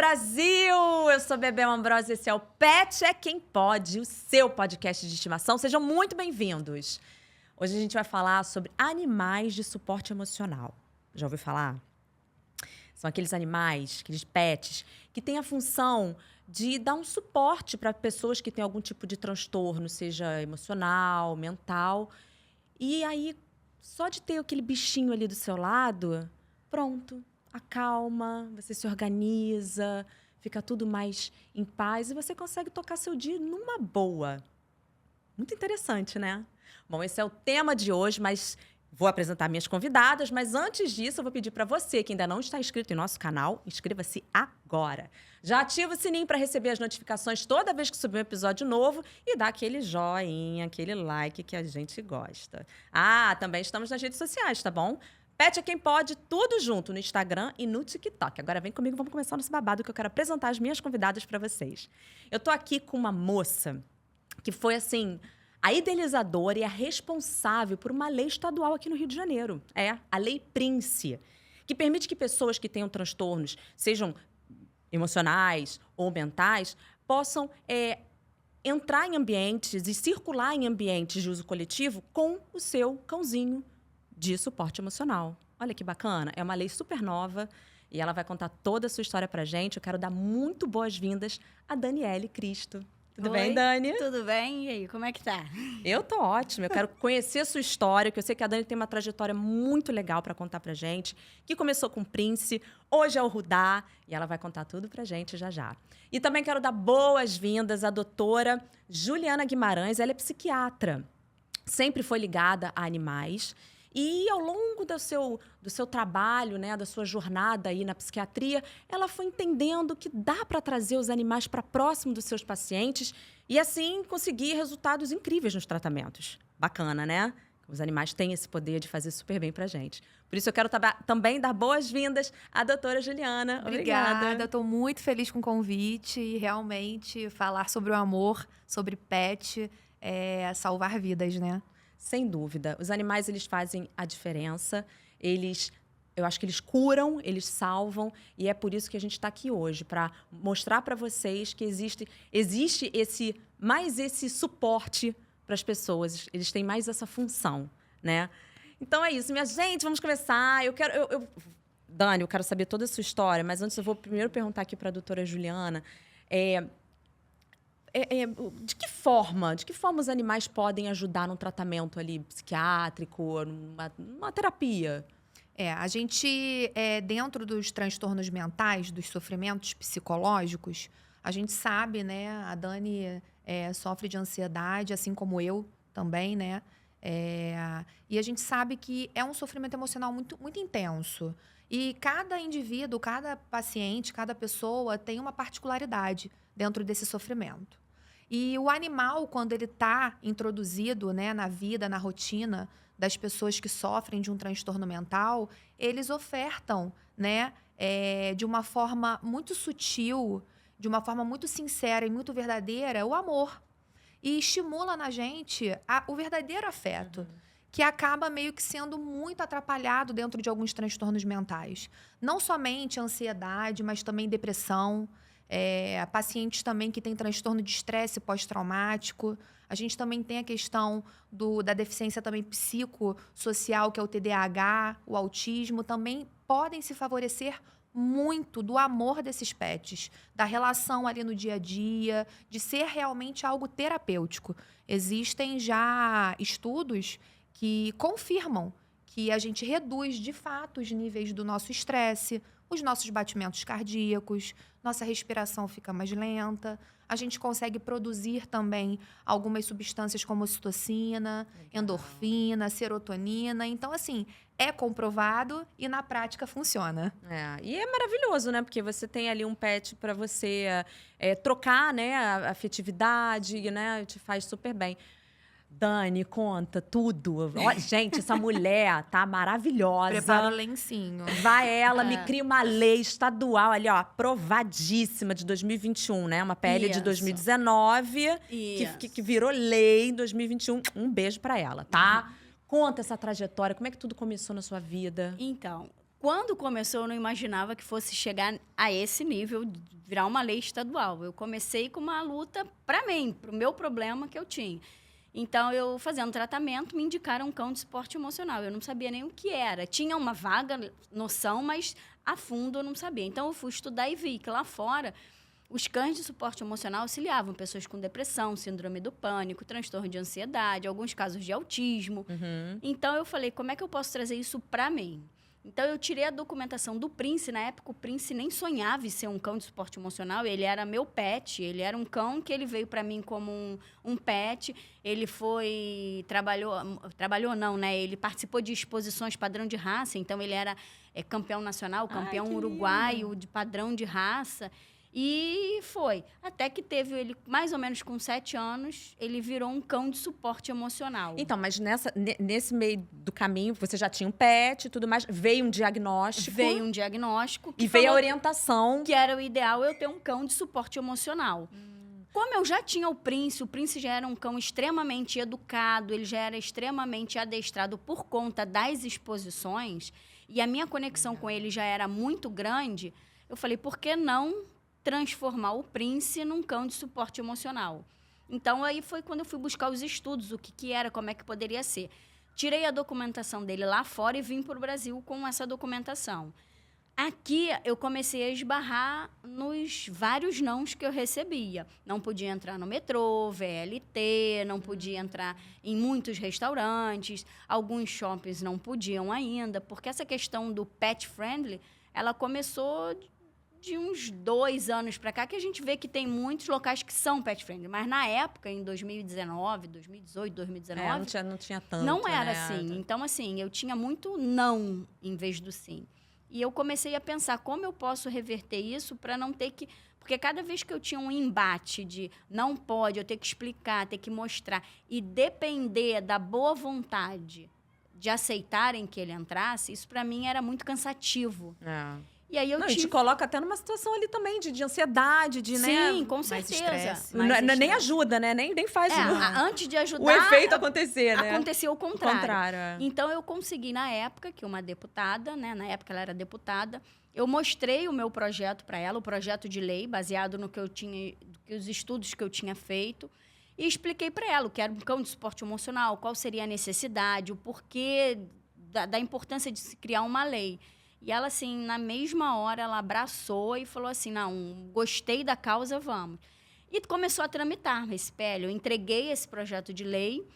Brasil! Eu sou Bebel Ambrosi, esse é o Pet é Quem Pode, o seu podcast de estimação. Sejam muito bem-vindos. Hoje a gente vai falar sobre animais de suporte emocional. Já ouviu falar? São aqueles animais, aqueles pets, que têm a função de dar um suporte para pessoas que têm algum tipo de transtorno, seja emocional, mental. E aí, só de ter aquele bichinho ali do seu lado, pronto, acalma, você se organiza, fica tudo mais em paz e você consegue tocar seu dia numa boa. Muito interessante, né? Bom, esse é o tema de hoje, mas vou apresentar minhas convidadas, mas antes disso eu vou pedir para você que ainda não está inscrito em nosso canal, inscreva-se agora. Já ativa o sininho para receber as notificações toda vez que subir um episódio novo e dá aquele joinha, aquele like que a gente gosta. Ah, também estamos nas redes sociais, tá bom? Pet é Quem Pode, tudo junto no Instagram e no TikTok. Agora vem comigo, vamos começar nosso babado que eu quero apresentar as minhas convidadas para vocês. Eu tô aqui com uma moça que foi, assim, a idealizadora e a responsável por uma lei estadual aqui no Rio de Janeiro. É, a Lei Prince, que permite que pessoas que tenham transtornos, sejam emocionais ou mentais, possam entrar em ambientes e circular em ambientes de uso coletivo com o seu cãozinho de suporte emocional. Olha que bacana, é uma lei super nova e ela vai contar toda a sua história pra gente. Eu quero dar muito boas-vindas a Daniele Cristo. Tudo bem, Dani? Tudo bem? E aí, como é que tá? Eu tô ótima. Eu quero conhecer a sua história, que eu sei que a Dani tem uma trajetória muito legal para contar pra gente, que começou com o Prince, hoje é o Rudá, e ela vai contar tudo pra gente já já. E também quero dar boas-vindas à doutora Juliana Guimarães. Ela é psiquiatra, sempre foi ligada a animais. E ao longo do seu trabalho, né, da sua jornada aí na psiquiatria, ela foi entendendo que dá para trazer os animais para próximo dos seus pacientes e assim conseguir resultados incríveis nos tratamentos. Bacana, né? Os animais têm esse poder de fazer super bem pra gente. Por isso eu quero também dar boas-vindas à doutora Juliana. Obrigada. Estou muito feliz com o convite e realmente falar sobre o amor, sobre pet, salvar vidas, né? Sem dúvida. Os animais, eles fazem a diferença. Eu acho que eles curam, eles salvam. E é por isso que a gente está aqui hoje, para mostrar para vocês que existe esse suporte para as pessoas. Eles têm mais essa função, né? Então é isso, minha gente, vamos começar. Dani, eu quero saber toda a sua história, mas antes eu vou primeiro perguntar aqui para a doutora Juliana. De que forma os animais podem ajudar num tratamento ali psiquiátrico, numa terapia? A gente, dentro dos transtornos mentais, dos sofrimentos psicológicos, a gente sabe, né? A Dani sofre de ansiedade, assim como eu também, né? E a gente sabe que é um sofrimento emocional muito, muito intenso. E cada indivíduo, cada paciente, cada pessoa tem uma particularidade dentro desse sofrimento. E o animal, quando ele está introduzido, né, na vida, na rotina das pessoas que sofrem de um transtorno mental, eles ofertam, né, de uma forma muito sutil, de uma forma muito sincera e muito verdadeira, o amor. E estimula na gente o verdadeiro afeto. Que acaba meio que sendo muito atrapalhado dentro de alguns transtornos mentais. Não somente ansiedade, mas também depressão. Pacientes também que têm transtorno de estresse pós-traumático. A gente também tem a questão da deficiência também psicossocial, que é o TDAH, o autismo. Também podem se favorecer muito do amor desses pets, da relação ali no dia a dia, de ser realmente algo terapêutico. Existem já estudos que confirmam que a gente reduz, de fato, os níveis do nosso estresse, os nossos batimentos cardíacos, nossa respiração fica mais lenta, a gente consegue produzir também algumas substâncias como ocitocina, endorfina, serotonina. Então, assim, é comprovado e na prática funciona. E é maravilhoso, né? Porque você tem ali um pet para você trocar, né, a afetividade, né? Te faz super bem. Dani, conta tudo. Gente, essa mulher tá maravilhosa. Prepara o lencinho. Vai ela, me cria uma lei estadual ali, ó, aprovadíssima de 2021, né? Uma PL de 2019 que virou lei em 2021. Um beijo pra ela, tá? Conta essa trajetória, como é que tudo começou na sua vida? Então, Quando começou, eu não imaginava que fosse chegar a esse nível, de virar uma lei estadual. Eu comecei com uma luta para mim, para o meu problema que eu tinha. Então, eu fazendo tratamento, me indicaram um cão de suporte emocional. Eu não sabia nem o que era. Tinha uma vaga noção, mas a fundo eu não sabia. Então, eu fui estudar e vi que lá fora, os cães de suporte emocional auxiliavam pessoas com depressão, síndrome do pânico, transtorno de ansiedade, alguns casos de autismo. Então, eu falei, como é que eu posso trazer isso para mim? Então, eu tirei a documentação do Prince. Na época, o Prince nem sonhava em ser um cão de suporte emocional. Ele era meu pet. Ele era um cão que ele veio para mim como um pet. Ele trabalhou não, né? Ele participou de exposições padrão de raça. Então, ele era campeão nacional, campeão uruguaio de padrão de raça. E foi. Até que teve ele, mais ou menos com 7 anos, ele virou um cão de suporte emocional. Então, mas nesse meio do caminho, você já tinha um pet e tudo mais, veio um diagnóstico. Veio um diagnóstico. E veio a orientação. Que era o ideal eu ter um cão de suporte emocional. Como eu já tinha o Prince já era um cão extremamente educado, ele já era extremamente adestrado por conta das exposições, e a minha conexão com ele já era muito grande, eu falei, por que não transformar o Prince num cão de suporte emocional? Então, aí foi quando eu fui buscar os estudos, o que era, como é que poderia ser. Tirei a documentação dele lá fora e vim para o Brasil com essa documentação. Aqui, eu comecei a esbarrar nos vários nãos que eu recebia. Não podia entrar no metrô, VLT, não podia entrar em muitos restaurantes, alguns shoppings não podiam ainda, porque essa questão do pet friendly, ela começou de uns 2 anos para cá, que a gente vê que tem muitos locais que são pet friendly. Mas, na época, em 2019, 2018, 2019... não tinha tanto, não era né? assim. Então, assim, eu tinha muito não em vez do sim. E eu comecei a pensar como eu posso reverter isso para não ter que... Porque cada vez que eu tinha um embate de não pode, eu ter que explicar, ter que mostrar, e depender da boa vontade de aceitarem que ele entrasse, isso para mim era muito cansativo. E aí eu E te coloca até numa situação ali também de ansiedade, de, né? Sim, com mais certeza. estresse. Nem ajuda, né? Nem faz Antes de ajudar... o efeito acontecer, né? Aconteceu o contrário. é. Então, eu consegui, na época, que uma deputada, né? Na época, ela era deputada, eu mostrei o meu projeto para ela, o projeto de lei, baseado no que eu tinha... os estudos que eu tinha feito, e expliquei para ela o que era um cão de suporte emocional, qual seria a necessidade, o porquê da importância de se criar uma lei. E ela, assim, na mesma hora, ela abraçou e falou assim, não, gostei da causa, vamos. E começou a tramitar esse PL. Eu entreguei esse projeto de lei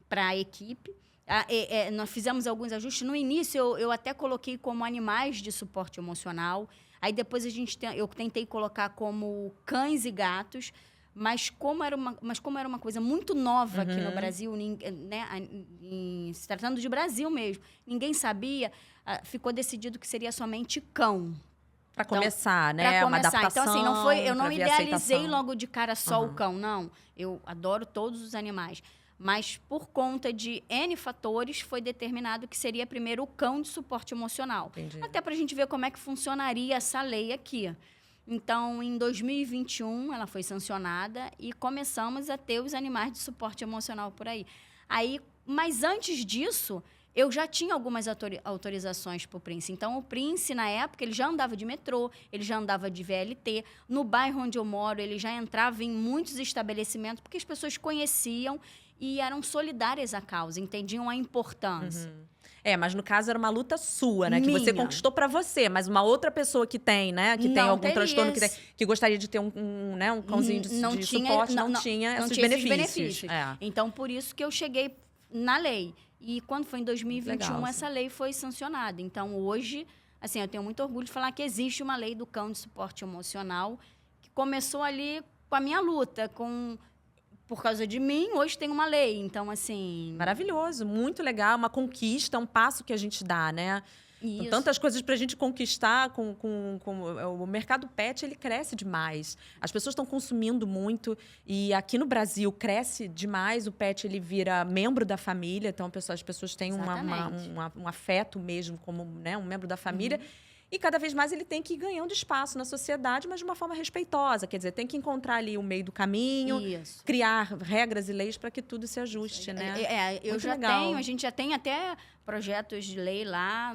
para a equipe. Nós fizemos alguns ajustes. No início, eu até coloquei como animais de suporte emocional. Aí, depois, eu tentei colocar como cães e gatos. Mas como era uma coisa muito nova aqui no Brasil, né, se tratando de Brasil mesmo, ninguém sabia, ficou decidido que seria somente cão. Para começar, né? Pra começar. Uma adaptação. Então, assim, eu não pra ver a idealizei aceitação. logo de cara só o cão, não. Eu adoro todos os animais. Mas, por conta de N fatores, foi determinado que seria primeiro o cão de suporte emocional. Entendi. Até para a gente ver como é que funcionaria essa lei aqui. Então, em 2021, ela foi sancionada e começamos a ter os animais de suporte emocional por aí. Mas antes disso, eu já tinha algumas autorizações para o Prince. Então, o Prince, na época, ele já andava de metrô, ele já andava de VLT. No bairro onde eu moro, ele já entrava em muitos estabelecimentos, porque as pessoas conheciam e eram solidárias à causa, entendiam a importância. Mas no caso era uma luta sua, né? Que você Minha. conquistou pra você, mas uma outra pessoa que tem, né? Que tem Não algum teria transtorno, esse. que gostaria de ter um cauzinho de suporte, não tinha esses benefícios. Então, por isso que eu cheguei na lei. E quando foi em 2021, Legal, essa lei foi sancionada. Então, hoje, assim, eu tenho muito orgulho de falar que existe uma lei do cão de suporte emocional que começou ali com a minha luta, por causa de mim, hoje tem uma lei. Então, assim... Maravilhoso, muito legal, uma conquista, um passo que a gente dá, né? Isso. Tantas coisas pra gente conquistar com o mercado pet, ele cresce demais. As pessoas estão consumindo muito e aqui no Brasil cresce demais. O pet, ele vira membro da família, então as pessoas têm um afeto mesmo como, né, um membro da família. E cada vez mais ele tem que ir ganhando espaço na sociedade, mas de uma forma respeitosa. Quer dizer, tem que encontrar ali o meio do caminho, Isso. criar regras e leis para que tudo se ajuste, né? Eu Muito já legal. tenho, a gente já tem até projetos de lei lá,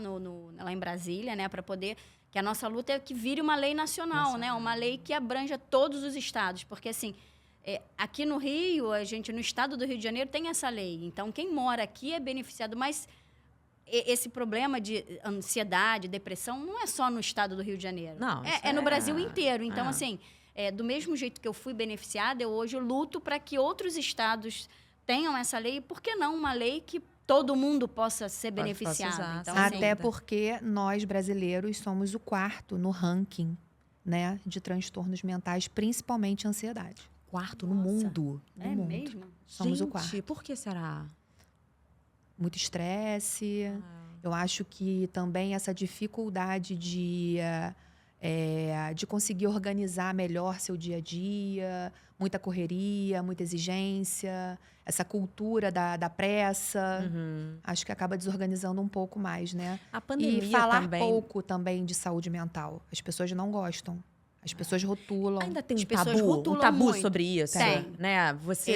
lá em Brasília, né, para poder... Que a nossa luta é que vire uma lei nacional, né? Uma lei que abranja todos os estados. Porque, assim, aqui no Rio, no estado do Rio de Janeiro, tem essa lei. Então, quem mora aqui é beneficiado. Mas esse problema de ansiedade, depressão, não é só no estado do Rio de Janeiro. Não, é no Brasil inteiro. Então, assim, do mesmo jeito que eu fui beneficiada, hoje eu luto para que outros estados tenham essa lei. E por que não uma lei que todo mundo possa ser beneficiado? usar, Então, sem assim, Até porque nós, brasileiros, somos o 4º no ranking, né, de transtornos mentais, principalmente ansiedade. 4º no Nossa. mundo. No é mundo. mesmo? Somos o Gente, 4º. por que será? Muito estresse. Eu acho que também essa dificuldade de conseguir organizar melhor seu dia a dia, muita correria, muita exigência, essa cultura da pressa, acho que acaba desorganizando um pouco mais, né? A pandemia E falar também. pouco também de saúde mental. As pessoas não gostam. As pessoas rotulam. Ainda tem As um pessoas tabu, rotulam muito. sobre isso, Tem. né? Você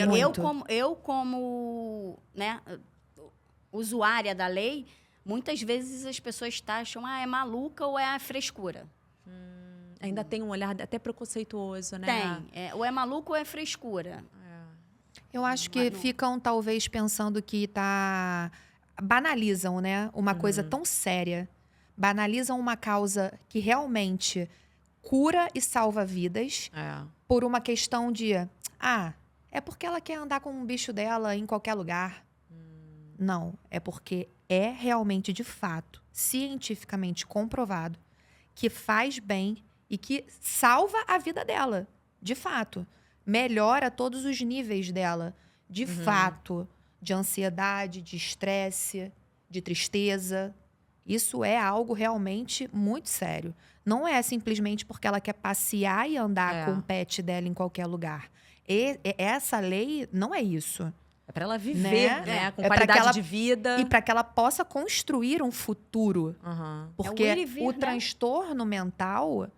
Eu como né, usuária da lei, muitas vezes as pessoas taxam, é maluca ou é frescura. ainda tem um olhar até preconceituoso, né? Tem. Ou é maluco ou é frescura. Eu acho que ficam, talvez, pensando que banalizam, né? Uma coisa tão séria. Banalizam uma causa que realmente cura e salva vidas por uma questão de... é porque ela quer andar com um bicho dela em qualquer lugar. Não, é porque é realmente, de fato, cientificamente comprovado que faz bem e que salva a vida dela, de fato. Melhora todos os níveis dela, de fato, de ansiedade, de estresse, de tristeza. Isso é algo realmente muito sério. Não é simplesmente porque ela quer passear e andar com o pet dela em qualquer lugar. Essa lei não é isso. É para ela viver, né? Com É pra qualidade que ela- de vida. E para que ela possa construir um futuro. Porque ir e vir, o né? transtorno mental,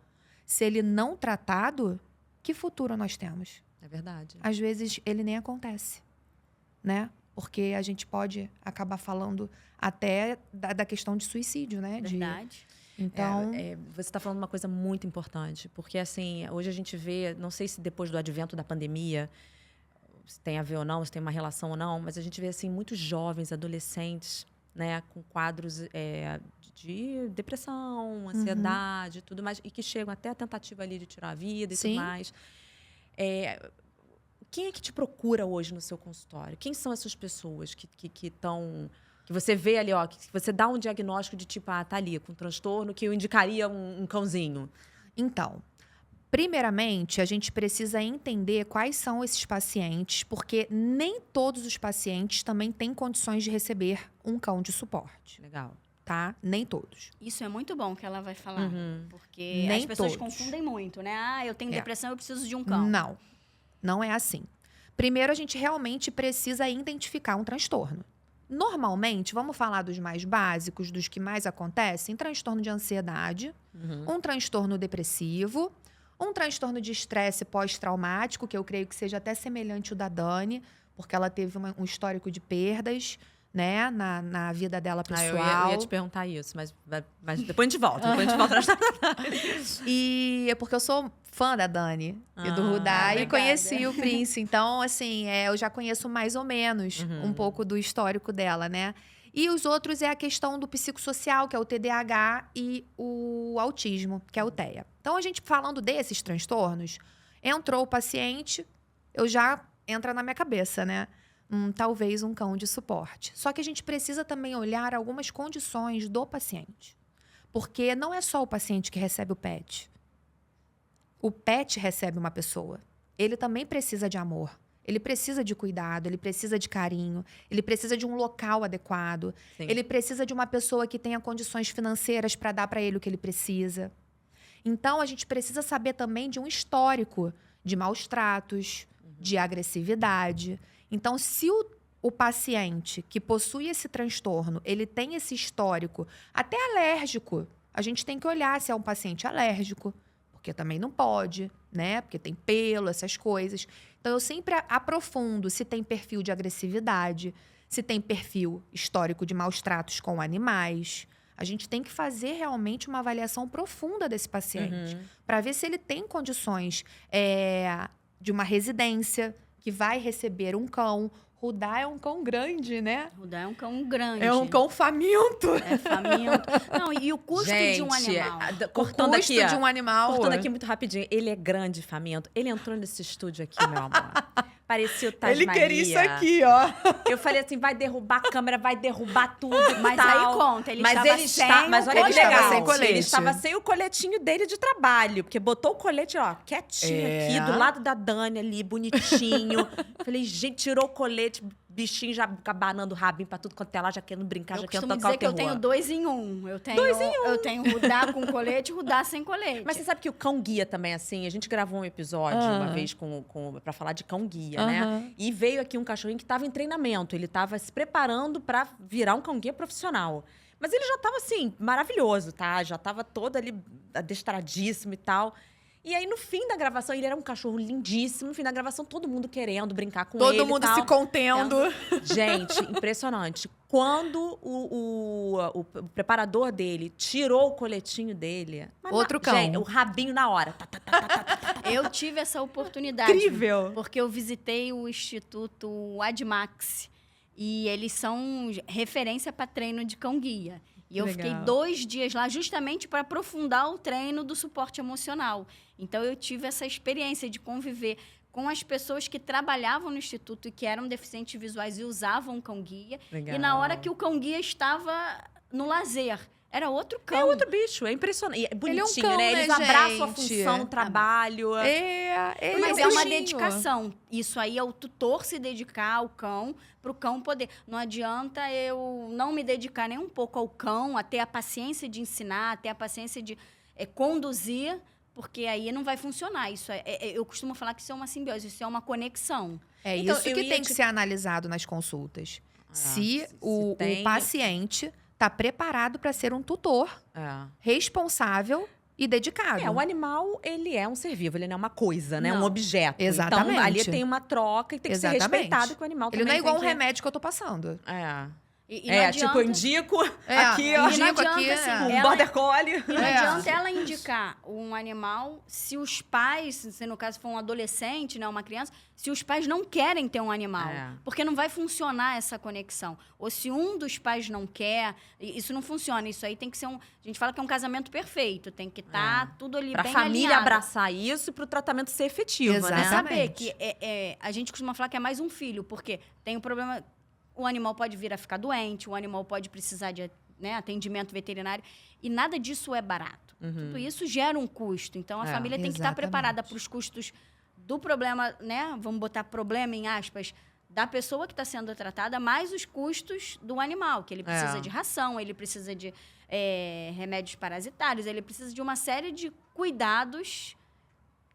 se ele não tratado, que futuro nós temos? É verdade. Às vezes ele nem acontece, né? Porque a gente pode acabar falando até da questão de suicídio, né? Verdade. Então, Você está falando uma coisa muito importante, porque assim, hoje a gente vê, não sei se depois do advento da pandemia, se tem a ver ou não, se tem uma relação ou não, mas a gente vê assim muitos jovens, adolescentes, né, com quadros de depressão, ansiedade, tudo mais, e que chegam até a tentativa ali de tirar a vida e Sim. tudo mais. Quem é que te procura hoje no seu consultório? Quem são essas pessoas que estão... Que você vê ali, ó, que você dá um diagnóstico de tipo, tá ali, com transtorno, que eu indicaria um cãozinho. Então, primeiramente, a gente precisa entender quais são esses pacientes, porque nem todos os pacientes também têm condições de receber um cão de suporte, Legal. tá? Nem todos. Isso é muito bom que ela vai falar. Porque Nem as pessoas todos. confundem muito, né? Eu tenho É. depressão, eu preciso de um cão. Não, não é assim. Primeiro, a gente realmente precisa identificar um transtorno. Normalmente, vamos falar dos mais básicos, dos que mais acontecem: transtorno de ansiedade, um transtorno depressivo, um transtorno de estresse pós-traumático, que eu creio que seja até semelhante ao da Dani, porque ela teve um histórico de perdas, né, na vida dela pessoal. Eu ia te perguntar isso, mas depois a gente volta. Depois a gente volta na história da Dani. E é porque eu sou fã da Dani e do Rudá e obrigada. conheci o Prince. Então, assim, eu já conheço mais ou menos um pouco do histórico dela, né? E os outros é a questão do psicossocial, que é o TDAH, e o autismo, que é o TEA. Então, a gente falando desses transtornos, entrou o paciente, entra na minha cabeça, né? Talvez um cão de suporte. Só que a gente precisa também olhar algumas condições do paciente. Porque não é só o paciente que recebe o pet. O pet recebe uma pessoa. Ele também precisa de amor. Ele precisa de cuidado, ele precisa de carinho, ele precisa de um local adequado. Sim. Ele precisa de uma pessoa que tenha condições financeiras para dar para ele o que ele precisa. Então, a gente precisa saber também de um histórico de maus tratos, de agressividade. Então, se o paciente que possui esse transtorno, ele tem esse histórico, até alérgico a gente tem que olhar se é um paciente alérgico, porque também não pode, né? Porque tem pelo, essas coisas. Então, eu sempre aprofundo se tem perfil de agressividade, se tem perfil histórico de maus tratos com animais. A gente tem que fazer realmente uma avaliação profunda desse paciente, para ver se ele tem condições de uma residência que vai receber um cão. Rudá é um cão grande, né? Rudá é um cão grande. É um cão faminto. É faminto. Não, e o custo de um animal? Cortando o custo aqui, de um animal. Cortando aqui muito rapidinho. Ele é grande, faminto. Ele entrou nesse estúdio aqui, meu amor. Parecia o Tasmania. Ele queria isso aqui, ó. Eu falei assim, vai derrubar a câmera, vai derrubar tudo. Mas tal. aí conta, ele mas estava ele sem está, mas olha que colete. legal. Sem colete. Ele estava sem o coletinho dele de trabalho, porque botou o colete, ó, quietinho aqui, do lado da Dani ali, bonitinho. Falei, gente, tirou o colete, bichinho já abanando o rabinho pra tudo quanto é lá, já querendo brincar, já querendo tocar o dizer que eu terror. tenho 2 em 1. Eu tenho Rudá com colete e Rudá sem colete. Mas você sabe que o cão guia também, assim, a gente gravou um episódio uma vez pra falar de cão guia, né? E veio aqui um cachorrinho que estava em treinamento. Ele estava se preparando para virar um cão guia profissional. Mas ele já estava, assim, maravilhoso, tá? Já estava todo ali adestradíssimo e tal. E aí, no fim da gravação, ele era um cachorro lindíssimo. No fim da gravação, todo mundo querendo brincar com ele. Todo mundo se contendo. Gente, impressionante. Quando o preparador dele tirou o coletinho dele... Outro cão. Gente, o rabinho na hora. Eu tive essa oportunidade. Incrível. Porque eu visitei o Instituto Admax. E eles são referência para treino de cão-guia. E eu fiquei 2 dias lá justamente para aprofundar o treino do suporte emocional. Então, eu tive essa experiência de conviver com as pessoas que trabalhavam no Instituto e que eram deficientes visuais e usavam cão-guia. E na hora que o cão-guia estava no lazer, era outro cão. É outro bicho, é impressionante. E é bonitinho, Ele é um cão, né? Eles né, abraçam a gente? função, o trabalho. Mas é é um uma bichinho. dedicação. Isso aí é o tutor se dedicar ao cão, para o cão poder. Não adianta eu não me dedicar nem um pouco ao cão, a ter a paciência de ensinar, a ter a paciência de conduzir, porque aí não vai funcionar. Isso eu costumo falar que isso é uma simbiose, isso é uma conexão. É Então, isso que tem que ser analisado nas consultas. Se o tem- paciente está preparado para ser um tutor responsável e dedicado. O animal, ele é um ser vivo, ele não é uma coisa, né? Não. Um objeto. Exatamente. Então, ali tem uma troca e tem que ser Exatamente. respeitado, que o animal Ele não também é igual um tem que... remédio que eu tô passando. E não adianta, tipo, eu indico É, aqui, ó, e não indico adianta, aqui, assim, um ela- border collie. E não adianta ela indicar um animal se os pais, se no caso for um adolescente, né, uma criança, se os pais não querem ter um animal. Porque não vai funcionar essa conexão. Ou se um dos pais não quer, isso não funciona. Isso aí tem que ser a gente fala que é um casamento perfeito. Tem que estar tudo ali Pra bem família alinhado. abraçar isso e pro tratamento ser efetivo, Exatamente. né? Saber que a gente costuma falar que é mais um filho, porque tem o problema... O animal pode vir a ficar doente, o animal pode precisar de atendimento veterinário. E nada disso é barato. Tudo isso gera um custo. Então, a família tem que estar preparada para os custos do problema, né? Vamos botar problema em aspas, da pessoa que está sendo tratada, mais os custos do animal, que ele precisa de ração, ele precisa de remédios parasitários, ele precisa de uma série de cuidados,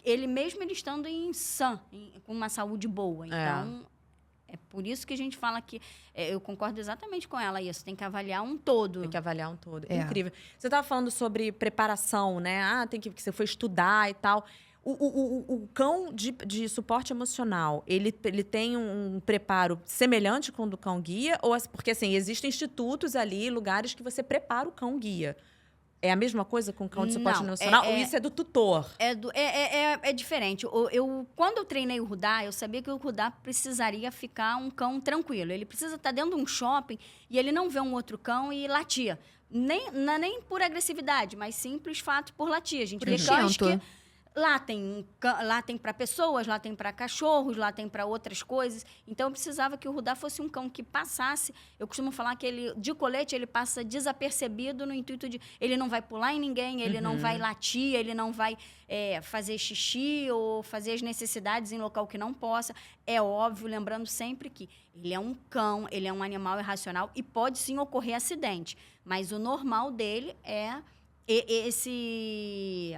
ele mesmo ele estando com uma saúde boa. Então... É por isso que a gente fala que... eu concordo exatamente com ela isso. Tem que avaliar um todo. Tem que avaliar um todo. Incrível. Você estava falando sobre preparação, né? Que você foi estudar e tal. O cão de suporte emocional, ele tem um preparo semelhante com o do cão-guia? Porque, assim, existem institutos ali, lugares que você prepara o cão-guia. É a mesma coisa com o cão de suporte emocional? Ou isso é do tutor? É diferente. Quando eu treinei o Rudá, eu sabia que o Rudá precisaria ficar um cão tranquilo. Ele precisa estar dentro de um shopping e ele não vê um outro cão e latia. Nem por agressividade, mas simples fato por latir. A gente vê cães que latem para pessoas, latem para cachorros, latem para outras coisas. Então, eu precisava que o Rudá fosse um cão que passasse. Eu costumo falar que ele, de colete, ele passa desapercebido no intuito de... Ele não vai pular em ninguém, ele não vai latir, ele não vai fazer xixi ou fazer as necessidades em local que não possa. É óbvio, lembrando sempre que ele é um cão, ele é um animal irracional e pode sim ocorrer acidente. Mas o normal dele é esse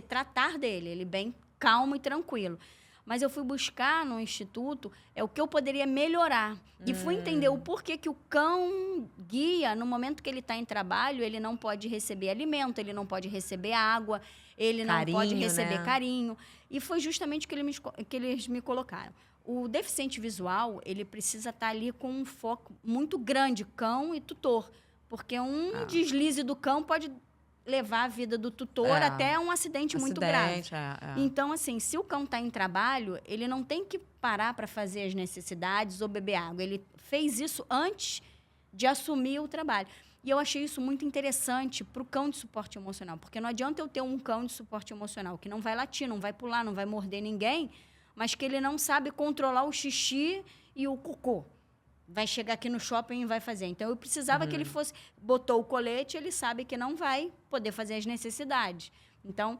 tratar dele, ele bem calmo e tranquilo. mas eu fui buscar no instituto o que eu poderia melhorar. E fui entender o porquê que o cão guia, no momento que ele está em trabalho, ele não pode receber alimento, ele não pode receber água, ele não pode receber carinho. E foi justamente o que eles me colocaram. O deficiente visual, ele precisa estar ali com um foco muito grande, cão e tutor. Porque um deslize do cão pode levar a vida do tutor até um acidente muito grave. Então, assim, se o cão está em trabalho, ele não tem que parar para fazer as necessidades ou beber água. Ele fez isso antes de assumir o trabalho. E eu achei isso muito interessante para o cão de suporte emocional. Porque não adianta eu ter um cão de suporte emocional que não vai latir, não vai pular, não vai morder ninguém, mas que ele não sabe controlar o xixi e o cocô. Vai chegar aqui no shopping e vai fazer. Então, eu precisava que ele fosse... Botou o colete, ele sabe que não vai poder fazer as necessidades. Então,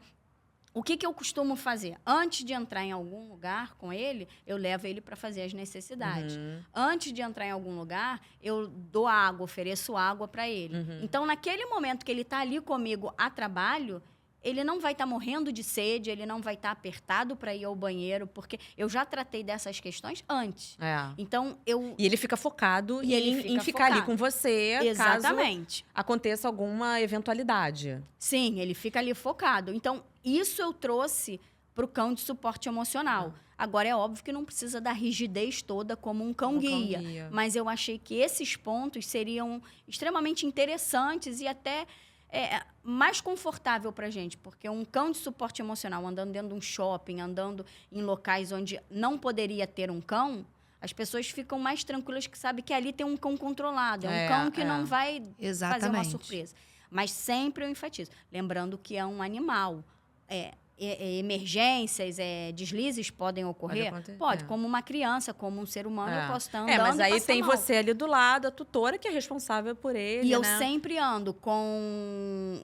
o que eu costumo fazer? Antes de entrar em algum lugar com ele, eu levo ele para fazer as necessidades. Antes de entrar em algum lugar, eu dou água, ofereço água para ele. Então, naquele momento que ele está ali comigo a trabalho, ele não vai estar morrendo de sede, ele não vai estar apertado para ir ao banheiro, porque eu já tratei dessas questões antes. Então, E ele fica focado em ficar ali com você, exatamente, caso aconteça alguma eventualidade. Sim, ele fica ali focado. Então, isso eu trouxe para o cão de suporte emocional. Agora, é óbvio que não precisa da rigidez toda como um cão-guia. Mas eu achei que esses pontos seriam extremamente interessantes e até... mais confortável para a gente, porque um cão de suporte emocional andando dentro de um shopping, andando em locais onde não poderia ter um cão, as pessoas ficam mais tranquilas que sabem que ali tem um cão controlado, um cão que não vai fazer uma surpresa. Mas sempre eu enfatizo, lembrando que é um animal. Emergências, deslizes podem ocorrer? Pode, como uma criança, como um ser humano, eu posso estar andando mas aí tem mal. você ali do lado, a tutora, que é responsável por ele, E eu sempre ando com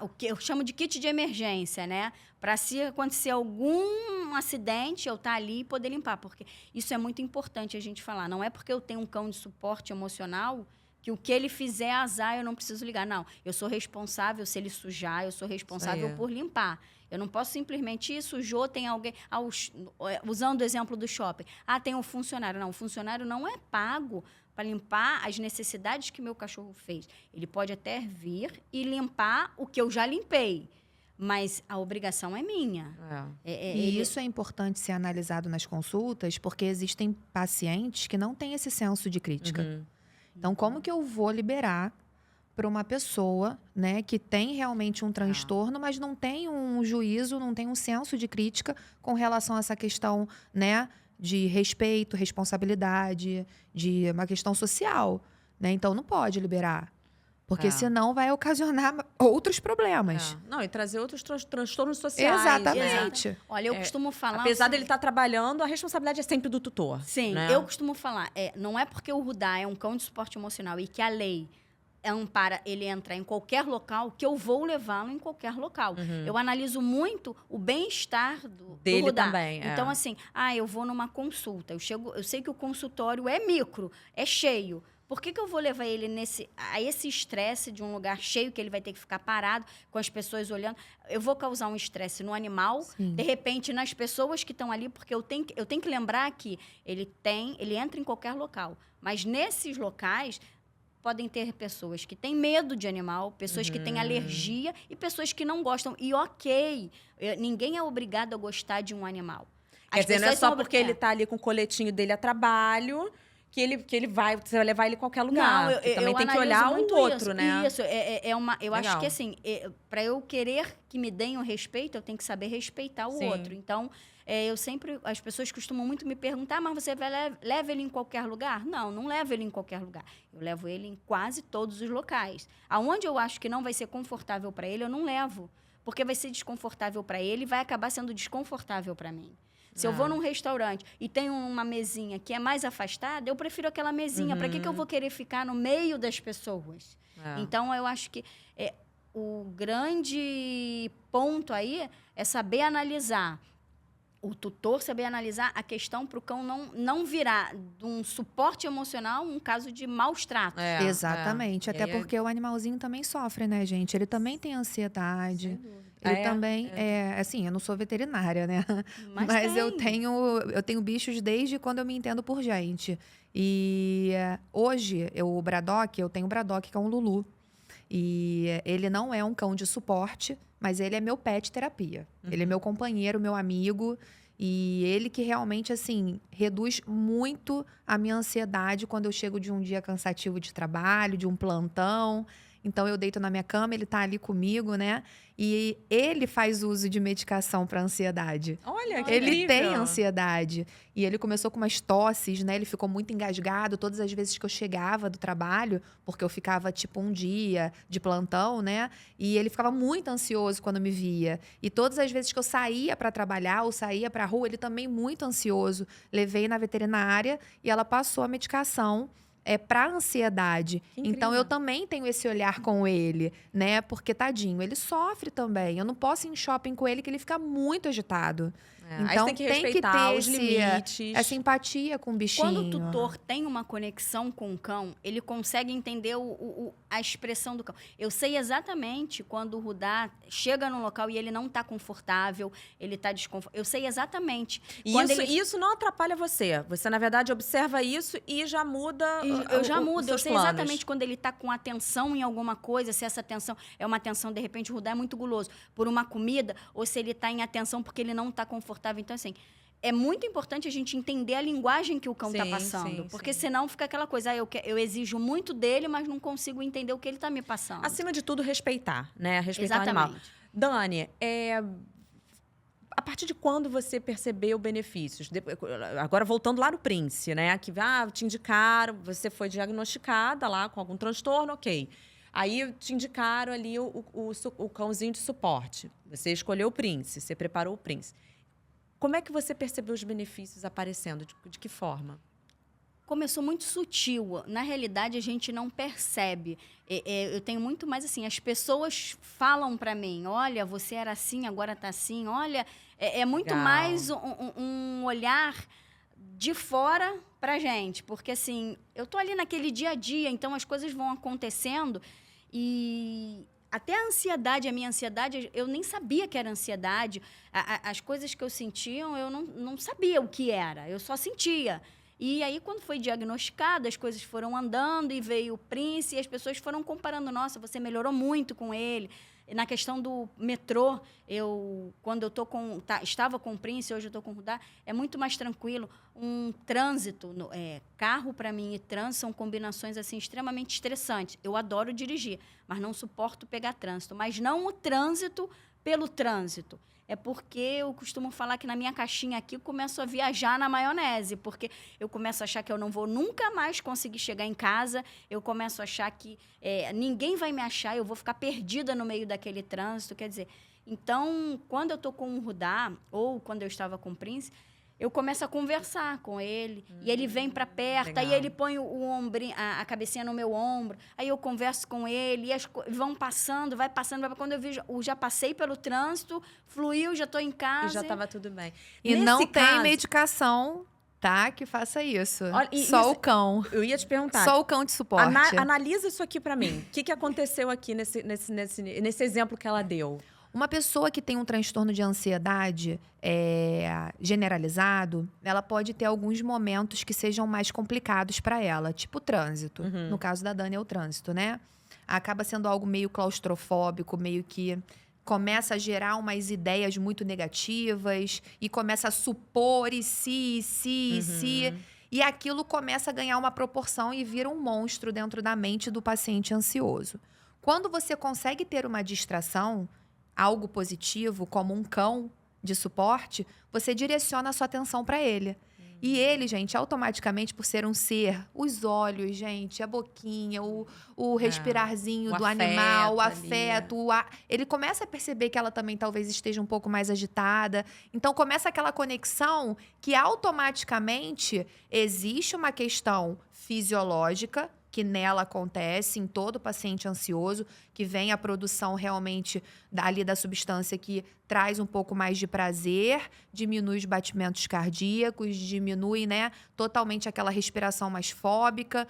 o que eu chamo de kit de emergência, né? Para se acontecer algum acidente, eu estar ali e poder limpar. Porque isso é muito importante a gente falar. Não é porque eu tenho um cão de suporte emocional que o que ele fizer azar, eu não preciso ligar. Não, eu sou responsável, se ele sujar, eu sou responsável por limpar. Eu não posso simplesmente sujou, tem alguém... usando o exemplo do shopping. Tem um funcionário. Não, o funcionário não é pago para limpar as necessidades que meu cachorro fez. Ele pode até vir e limpar o que eu já limpei. Mas a obrigação é minha. E isso é importante ser analisado nas consultas, porque existem pacientes que não têm esse senso de crítica. Então, como que eu vou liberar para uma pessoa, né, que tem realmente um transtorno, mas não tem um juízo, não tem um senso de crítica com relação a essa questão, né, de respeito, responsabilidade, de uma questão social, né? Então, não pode liberar. Porque senão vai ocasionar outros problemas. Não, e trazer outros transtornos sociais. Exatamente. Olha, eu costumo falar... Apesar dele estar trabalhando, a responsabilidade é sempre do tutor. Sim, né? Eu costumo falar, não é porque o Rudá é um cão de suporte emocional e que a lei ampara ele entrar em qualquer local que eu vou levá-lo em qualquer local. Eu analiso muito o bem-estar dele do Rudá. também. Então, assim, eu vou numa consulta, eu sei que o consultório é micro, é cheio. Por que eu vou levar ele a esse estresse de um lugar cheio, que ele vai ter que ficar parado, com as pessoas olhando? Eu vou causar um estresse no animal, de repente, nas pessoas que estão ali, porque eu tenho que lembrar que ele entra em qualquer local. Mas nesses locais, podem ter pessoas que têm medo de animal, pessoas que têm alergia e pessoas que não gostam. E ninguém é obrigado a gostar de um animal. Quer dizer, não é só porque ele está ali com o coletinho dele a trabalho... Que ele vai, você vai levar ele em qualquer lugar. Não, eu também tem que olhar o outro, né? Isso, eu acho que assim, para eu querer que me deem o respeito, eu tenho que saber respeitar o outro. Então, as pessoas costumam muito me perguntar, mas você leva ele em qualquer lugar? Não levo ele em qualquer lugar. Eu levo ele em quase todos os locais. Aonde eu acho que não vai ser confortável para ele, eu não levo. Porque vai ser desconfortável para ele e vai acabar sendo desconfortável para mim. Se eu vou num restaurante e tem uma mesinha que é mais afastada, eu prefiro aquela mesinha. Para que eu vou querer ficar no meio das pessoas? Então, eu acho que o grande ponto aí é saber analisar. O tutor saber analisar a questão para o cão não virar de um suporte emocional um caso de maus tratos. Exatamente. Até porque o animalzinho também sofre, né, gente? Ele também tem ansiedade. Sem dúvida. Ele também assim, eu não sou veterinária, né? Mas eu tenho bichos desde quando eu me entendo por gente. E hoje, eu tenho o Braddock, que é um Lulu. E ele não é um cão de suporte, mas ele é meu pet terapia. Ele é meu companheiro, meu amigo. E ele que realmente, assim, reduz muito a minha ansiedade quando eu chego de um dia cansativo de trabalho, de um plantão. Então, eu deito na minha cama, ele tá ali comigo, né? E ele faz uso de medicação para ansiedade. Olha, que Ele incrível. tem ansiedade. E ele começou com umas tosses, né? Ele ficou muito engasgado todas as vezes que eu chegava do trabalho, porque eu ficava, tipo, um dia de plantão, né? E ele ficava muito ansioso quando me via. E todas as vezes que eu saía para trabalhar ou saía para rua, ele também muito ansioso. Levei na veterinária e ela passou a medicação para ansiedade. Que Então, eu incrível. também tenho esse olhar com ele, né? Porque, tadinho, ele sofre também. Eu não posso ir em shopping com ele, que ele fica muito agitado. Aí Então, você tem que tem que respeitar ter os esse- limites. Essa empatia com o bichinho. Quando o tutor tem uma conexão com o cão, ele consegue entender a expressão do cão. Eu sei exatamente quando o Rudá chega num local e ele não está confortável, ele está desconfortável. Eu sei exatamente. E Quando isso não atrapalha você. Você, na verdade, observa isso e já muda Eu já os mudo, eu seus sei planos. exatamente quando ele está com atenção em alguma coisa, se essa atenção é uma atenção, de repente, o Rudá é muito guloso por uma comida, ou se ele está em atenção porque ele não está confortável. Então, assim, é muito importante a gente entender a linguagem que o cão está Sim, passando. sim, Porque sim. senão fica aquela coisa, eu exijo muito dele, mas não consigo entender o que ele está me passando. Acima de tudo, respeitar, né? Respeitar o animal. Exatamente. Dani, a partir de quando você percebeu benefícios? Agora, voltando lá no Prince, né? Que te indicaram, você foi diagnosticada lá com algum transtorno, ok. Aí te indicaram ali o cãozinho de suporte. Você escolheu o Prince, você preparou o Prince. Como é que você percebeu os benefícios aparecendo? De que forma? Começou muito sutil. Na realidade, a gente não percebe. Eu tenho muito mais assim, as pessoas falam para mim, olha, você era assim, agora tá assim. Olha, é muito Legal. mais um olhar de fora pra gente. Porque assim, eu tô ali naquele dia a dia, então as coisas vão acontecendo e até a minha ansiedade, eu nem sabia que era ansiedade. As coisas que eu sentia, eu não sabia o que era, eu só sentia. E aí, quando foi diagnosticado, as coisas foram andando e veio o Prince e as pessoas foram comparando. Nossa, você melhorou muito com ele. Na questão do metrô, quando eu estava com o Prince, hoje eu estou com o Rudá, é muito mais tranquilo. Um trânsito, carro para mim e trânsito são combinações assim extremamente estressantes. Eu adoro dirigir, mas não suporto pegar trânsito. Mas não o trânsito pelo trânsito. É porque eu costumo falar que na minha caixinha aqui eu começo a viajar na maionese, porque eu começo a achar que eu não vou nunca mais conseguir chegar em casa, eu começo a achar que ninguém vai me achar, eu vou ficar perdida no meio daquele trânsito, quer dizer... Então, quando eu estou com o Rudá, ou quando eu estava com o Prince, eu começo a conversar com ele, e ele vem para perto, legal. aí ele põe o ombrinho, a cabecinha no meu ombro, aí eu converso com ele, e vão passando, vai passando, quando eu vejo, já passei pelo trânsito, fluiu, já estou em casa. E já estava tudo bem. E Nesse não tem caso, medicação, tá? Que faça isso. Olha, Só isso- o cão. Eu ia te perguntar. Só o cão de suporte. Analisa isso aqui para mim. O que aconteceu aqui nesse exemplo que ela deu? Uma pessoa que tem um transtorno de ansiedade generalizado, ela pode ter alguns momentos que sejam mais complicados para ela, tipo o trânsito. Uhum. No caso da Dani é o trânsito, né? Acaba sendo algo meio claustrofóbico, meio que começa a gerar umas ideias muito negativas e começa a supor e se. E aquilo começa a ganhar uma proporção e vira um monstro dentro da mente do paciente ansioso. Quando você consegue ter uma distração, algo positivo, como um cão de suporte, você direciona a sua atenção para ele. E ele, gente, automaticamente, por ser um ser, os olhos, gente, a boquinha, o respirarzinho o do animal, o afeto ali, afeto, ele começa a perceber que ela também talvez esteja um pouco mais agitada. Então, começa aquela conexão que automaticamente existe uma questão fisiológica que nela acontece em todo paciente ansioso, que vem a produção realmente ali da substância que traz um pouco mais de prazer, diminui os batimentos cardíacos, diminui, né, totalmente aquela respiração mais fóbica,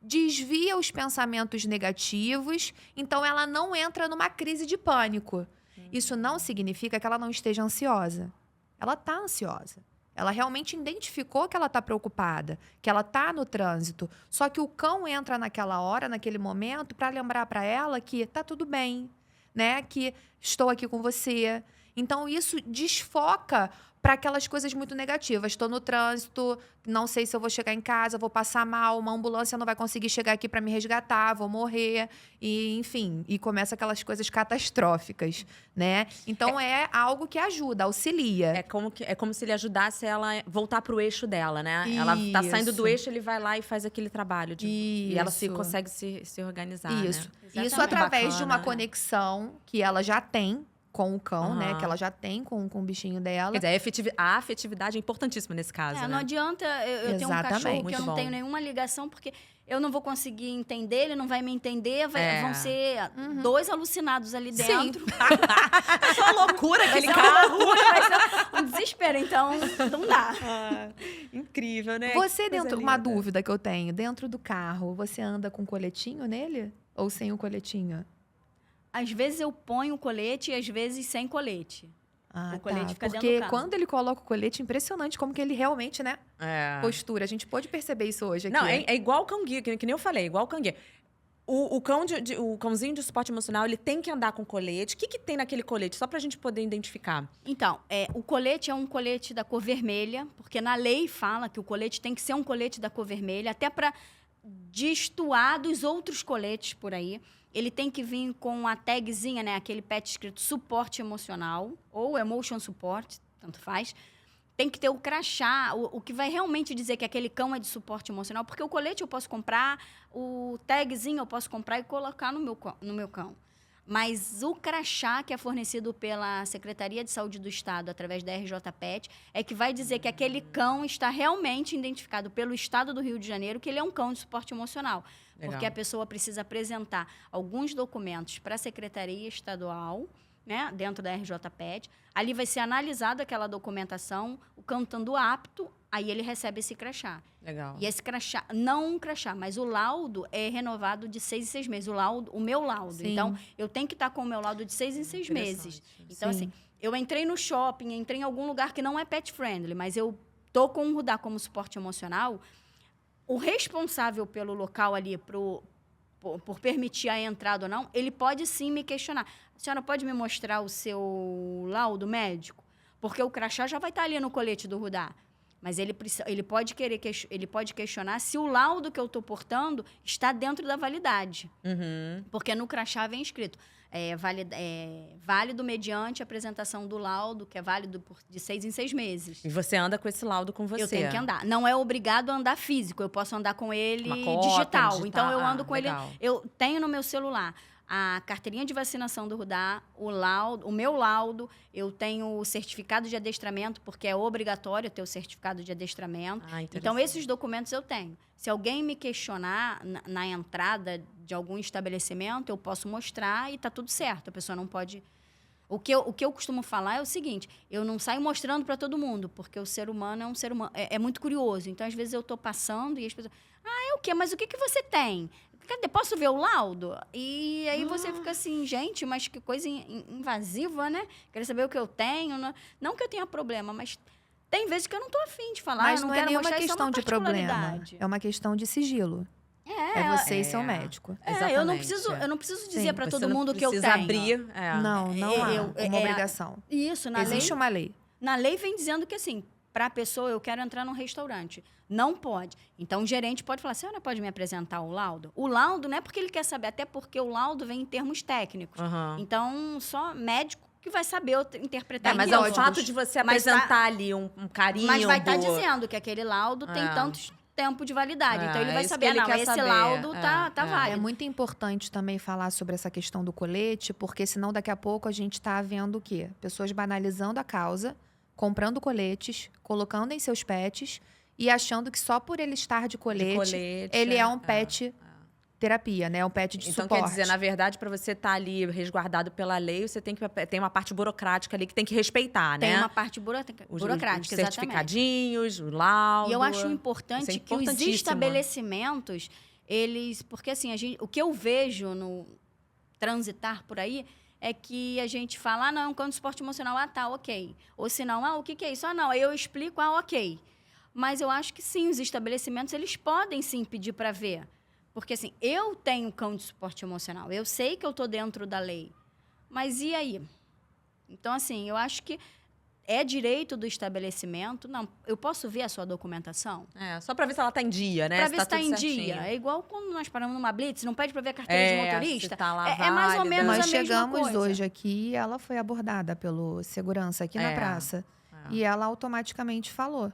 desvia os pensamentos negativos, então ela não entra numa crise de pânico. Isso não significa que ela não esteja ansiosa. Ela está ansiosa. Ela realmente identificou que ela está preocupada, que ela está no trânsito. Só que o cão entra naquela hora, naquele momento, para lembrar para ela que tá tudo bem, né? Que estou aqui com você. Então, isso desfoca para aquelas coisas muito negativas. Estou no trânsito, não sei se eu vou chegar em casa, vou passar mal, uma ambulância não vai conseguir chegar aqui para me resgatar, vou morrer, e enfim, e começa aquelas coisas catastróficas, né? Então é algo que ajuda, auxilia. É como se ele ajudasse ela a voltar pro eixo dela, né? Ela tá saindo do eixo, ele vai lá e faz aquele trabalho. E ela consegue se organizar, Isso. né? Isso através de uma conexão que ela já tem com o cão, né? Que ela já tem com o bichinho dela. Quer dizer, a afetividade é importantíssima nesse caso, né? Não adianta eu ter um cachorro que eu não tenho nenhuma ligação, porque eu não vou conseguir entender, ele não vai me entender, vão ser dois alucinados ali dentro. É só loucura aquele carro. Vai ser um desespero, então não dá. Incrível, né? Você uma dúvida que eu tenho, dentro do carro, você anda com coletinho nele? Ou sem o coletinho? Às vezes eu ponho o colete e às vezes sem colete. O colete fica dentro do Porque carro. quando ele coloca o colete, é impressionante como que ele realmente, né? Postura. A gente pode perceber isso hoje aqui. Não, é igual o cão-guia, que nem eu falei, igual o cão-guia. O cãozinho de suporte emocional, ele tem que andar com colete. O que tem naquele colete? Só pra gente poder identificar. Então, o colete é um colete da cor vermelha, porque na lei fala que o colete tem que ser um colete da cor vermelha, até pra destoar dos outros coletes por aí. Ele tem que vir com a tagzinha, né? Aquele pet escrito suporte emocional ou emotion support, tanto faz. Tem que ter o crachá, o que vai realmente dizer que aquele cão é de suporte emocional. Porque o colete eu posso comprar, o tagzinho eu posso comprar e colocar no meu cão. Mas o crachá que é fornecido pela Secretaria de Saúde do Estado, através da RJ Pet, é que vai dizer que aquele cão está realmente identificado pelo Estado do Rio de Janeiro, que ele é um cão de suporte emocional. Legal. Porque a pessoa precisa apresentar alguns documentos para a Secretaria Estadual, né, dentro da RJ Pet. Ali vai ser analisada aquela documentação, o cão estando apto, aí ele recebe esse crachá. Legal. E esse crachá, não um crachá, mas o laudo é renovado de 6 em 6 meses. O meu laudo. Sim. Então, eu tenho que estar com o meu laudo de 6 em 6 meses. Então, assim, eu entrei no shopping, entrei em algum lugar que não é pet friendly, mas eu tô com o Rudá como suporte emocional. O responsável pelo local ali, por permitir a entrada ou não, ele pode sim me questionar. A senhora pode me mostrar o seu laudo médico? Porque o crachá já vai estar ali no colete do Rudá. Mas ele pode questionar se o laudo que eu estou portando está dentro da validade. Porque no crachá vem escrito válido mediante a apresentação do laudo, que é válido de 6 em 6 meses. E você anda com esse laudo com você? Eu tenho que andar. Não é obrigado a andar físico. Eu posso andar com ele digital. Então, eu ando com legal. ele... Eu tenho no meu celular a carteirinha de vacinação do Rudá, o meu laudo, eu tenho o certificado de adestramento, porque é obrigatório ter o certificado de adestramento. Então, esses documentos eu tenho. Se alguém me questionar na entrada de algum estabelecimento, eu posso mostrar e está tudo certo. A pessoa não pode... O que eu costumo falar é o seguinte, eu não saio mostrando para todo mundo, porque o ser humano é um ser humano, é muito curioso. Então, às vezes, eu estou passando e as pessoas... é o quê? Mas o que você tem? Cadê? Posso ver o laudo? E aí você fica assim, gente, mas que coisa invasiva, né? Quero saber o que eu tenho. Não que eu tenha problema, mas tem vezes que eu não estou afim de falar. Mas não não quero é nenhuma mostrar, questão de problema. É uma questão de sigilo. É você e seu médico. Eu não preciso dizer para todo mundo que eu tenho. Abrir. Não há uma obrigação. Isso, Existe uma lei. Na lei vem dizendo que assim, para a pessoa, eu quero entrar num restaurante. Não pode. Então, o gerente pode falar, a senhora pode me apresentar o laudo? O laudo não é porque ele quer saber, até porque o laudo vem em termos técnicos. Então, só médico que vai saber interpretar. Mas é o fato de você apresentar ali um carimbo... Mas vai estar dizendo que aquele laudo tem tantos tempo de validade. Então, ele vai saber, esse laudo tá válido. É muito importante também falar sobre essa questão do colete, porque senão daqui a pouco a gente está vendo o quê? Pessoas banalizando a causa, comprando coletes, colocando em seus pets e achando que só por ele estar de colete ele é um pet terapia, né? Um pet de suporte. Então, quer dizer, na verdade, para você estar ali resguardado pela lei, você tem uma parte burocrática ali que tem que respeitar, né? Tem uma parte burocrática, os exatamente. Certificadinhos, o laudo. E eu acho importante que os estabelecimentos, porque assim, o que eu vejo no transitar por aí, é que a gente fala, não, é um cão de suporte emocional, tá, ok. Ou se não, o que é isso? Não, aí eu explico, ok. Mas eu acho que sim, os estabelecimentos, eles podem sim pedir para ver. Porque, assim, eu tenho cão de suporte emocional, eu sei que eu tô dentro da lei. Mas e aí? Então, assim, eu acho que é direito do estabelecimento. Não, eu posso ver a sua documentação? Só pra ver se ela tá em dia, né? Pra se ver se tá tudo em certinho. dia. É igual quando nós paramos numa blitz, não pede pra ver a carteira de motorista. Se tá lá É mais ou válida. menos Nós a mesma chegamos coisa. hoje aqui e ela foi abordada pelo segurança aqui na praça. E ela automaticamente falou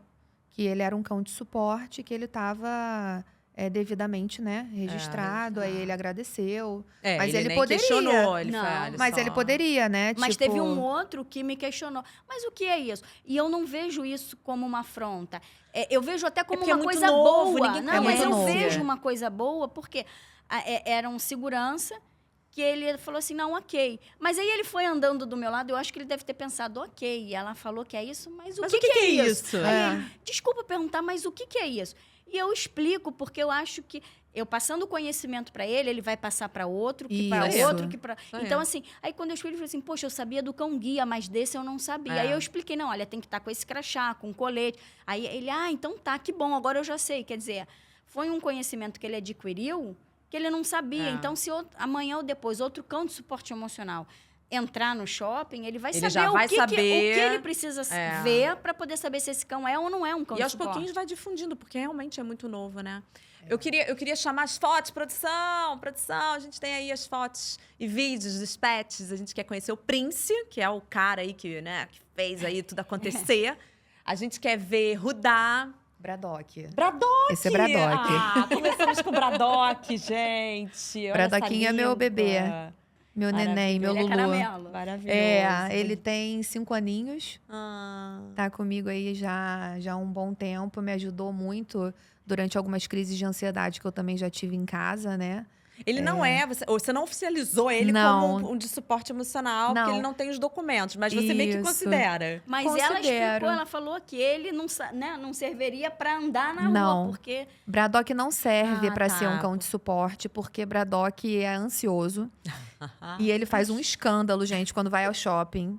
que ele era um cão de suporte, que ele estava devidamente, né, registrado. Aí ele agradeceu. Mas ele ele nem poderia. questionou, ele Não. foi, olha Mas só. ele poderia, né? Mas tipo... teve um outro que me questionou. Mas o que é isso? E eu não vejo isso como uma afronta. Eu vejo até como porque é uma muito coisa novo, boa. ninguém Não, mas conhece. eu É muito novo. vejo uma coisa boa porque era um segurança que ele falou assim, não, ok. Mas aí ele foi andando do meu lado, eu acho que ele deve ter pensado, ok. E ela falou que é isso, mas o que é isso? Aí ele, desculpa perguntar, mas o que é isso? E eu explico, porque eu acho que eu passando o conhecimento para ele, ele vai passar para outro, que para Isso. outro, que para... Então, assim, aí quando eu expliquei, ele falou assim, poxa, eu sabia do cão guia, mas desse eu não sabia. Aí eu expliquei, não, olha, tem que estar com esse crachá, com colete. Aí ele, então tá, que bom, agora eu já sei. Quer dizer, foi um conhecimento que ele adquiriu que ele não sabia. Então, se amanhã ou depois outro cão de suporte emocional entrar no shopping, ele vai saber já vai o que ele precisa ver para poder saber se esse cão é ou não é um cão E de aos suporte. pouquinhos vai difundindo, porque realmente é muito novo, né? Eu queria chamar as fotos, produção, a gente tem aí as fotos e vídeos dos pets, a gente quer conhecer o Prince, que é o cara aí que fez aí tudo acontecer. A gente quer ver Rudá. Braddock. Esse é Braddock. Começamos com o Braddock, gente. Olha Braddoquinho essa é meu língua. bebê. Meu neném, meu Ele é Lulu. caramelo. Maravilhoso. Ele tem 5 aninhos. Tá comigo aí já há um bom tempo. Me ajudou muito durante algumas crises de ansiedade que eu também já tive em casa, né? Ele não você não oficializou ele Não. como um de suporte emocional, porque Não. ele não tem os documentos, mas você meio que Isso. considera. Mas Considero. ela explicou, ela falou que ele não serviria para andar na Não. rua, porque... Braddock não serve pra tá. ser um cão de suporte, porque Braddock é ansioso. E ele faz um escândalo, gente, quando vai ao shopping.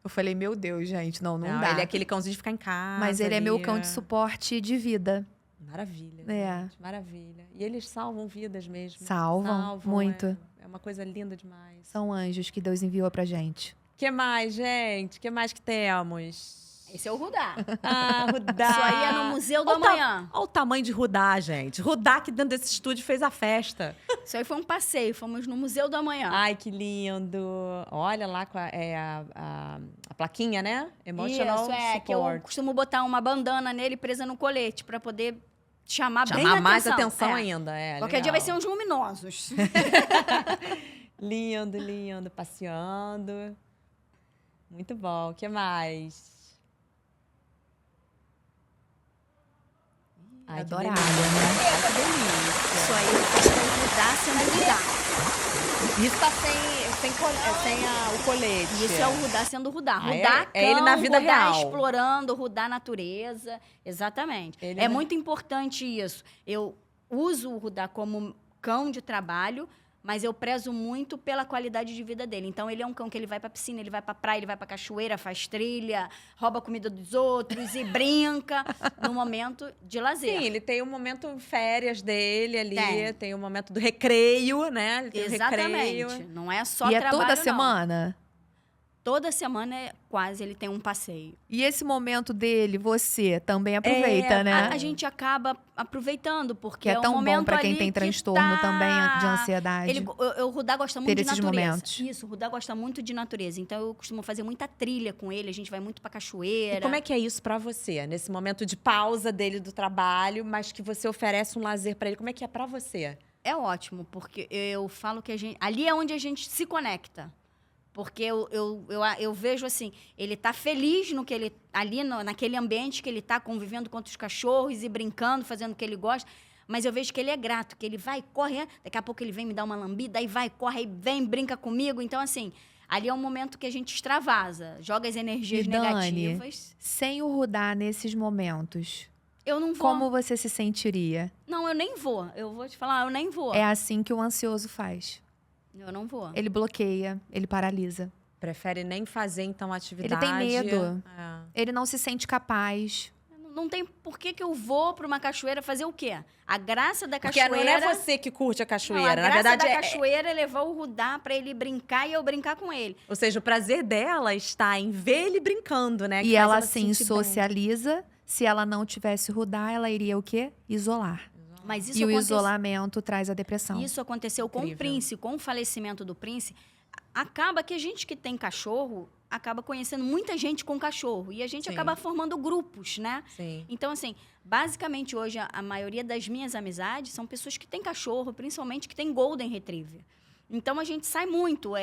Eu falei, meu Deus, gente, não dá. Ele é aquele cãozinho de ficar em casa. Mas ele é ali. meu cão de suporte de vida. Maravilha, É. gente, maravilha. E eles salvam vidas mesmo. Salvam muito. É uma coisa linda demais. São anjos que Deus enviou pra gente. O que mais, gente? O que mais que temos? Esse é o Rudá. Rudá. Isso aí é no Museu do Olha Amanhã. Olha o tamanho de Rudá, gente. Rudá que dentro desse estúdio fez a festa. Isso aí foi um passeio, fomos no Museu do Amanhã. Ai, que lindo. Olha lá com a plaquinha, né? Emotional Isso, que eu support. costumo botar uma bandana nele presa no colete, para poder chamar bem mais atenção. atenção ainda. Qualquer dia vai ser uns luminosos. Lindo, lindo. Passeando. Muito bom. O que mais? Ai, que Adorável, delícia. né? Ai, que delícia. Isso aí é o Rudá sendo Rudá. Isso tá sem o colete. Isso é o Rudá sendo Rudá. Ah, Rudá é ele na vida Rudá real. explorando, Rudá natureza. Exatamente. Ele É muito importante isso. Eu uso o Rudá como cão de trabalho, mas eu prezo muito pela qualidade de vida dele. Então, ele é um cão que ele vai pra piscina, ele vai pra praia, ele vai pra cachoeira, faz trilha, rouba comida dos outros e brinca no momento de lazer. Sim, ele tem o momento férias dele ali, tem o momento do recreio, né? Ele tem Exatamente. o recreio. Não é só E é trabalho, toda não. semana? Toda semana quase ele tem um passeio. E esse momento dele, você também aproveita, né? A gente acaba aproveitando, porque Que é um tão bom momento pra quem ali tem que transtorno também de ansiedade. O Rudá gosta muito ter de esses natureza. momentos. Isso, o Rudá gosta muito de natureza. Então, eu costumo fazer muita trilha com ele. A gente vai muito pra cachoeira. E como é que é isso pra você? Nesse momento de pausa dele do trabalho, mas que você oferece um lazer pra ele, como é que é pra você? É ótimo, porque eu falo que ali é onde a gente se conecta. Porque eu vejo assim, ele tá feliz no que ele ali naquele ambiente que ele tá convivendo com outros cachorros e brincando, fazendo o que ele gosta. Mas eu vejo que ele é grato, que ele vai, corre, daqui a pouco ele vem me dar uma lambida, aí vai, corre, aí vem, brinca comigo. Então, assim, ali é um momento que a gente extravasa, joga as energias E, Dani, negativas. sem o Rudá nesses momentos, Eu não vou. como você se sentiria? Não, eu nem vou. Eu vou te falar, eu nem vou. É assim que o ansioso faz. Eu não vou. Ele bloqueia, ele paralisa. Prefere nem fazer, então, a atividade. Ele tem medo. É. Ele não se sente capaz. Não tem por que eu vou para uma cachoeira fazer o quê? A graça da Porque cachoeira... não é você que curte a Não, cachoeira. a Na graça verdade, da cachoeira é levar o Rudá para ele brincar e eu brincar com ele. Ou seja, o prazer dela está em ver ele brincando, né? Que E faz ela, se assim, sentir bem. socializa. Se ela não tivesse Rudá, ela iria o quê? Isolar. Mas isso E o acontece- isolamento traz a depressão. Isso aconteceu com o Incrível. Prince, com o falecimento do Prince. Acaba que a gente que tem cachorro acaba conhecendo muita gente com cachorro. E a gente Sim. acaba formando grupos, né? Sim. Então, assim, basicamente hoje a maioria das minhas amizades são pessoas que têm cachorro, principalmente que têm Golden Retriever. Então a gente sai muito.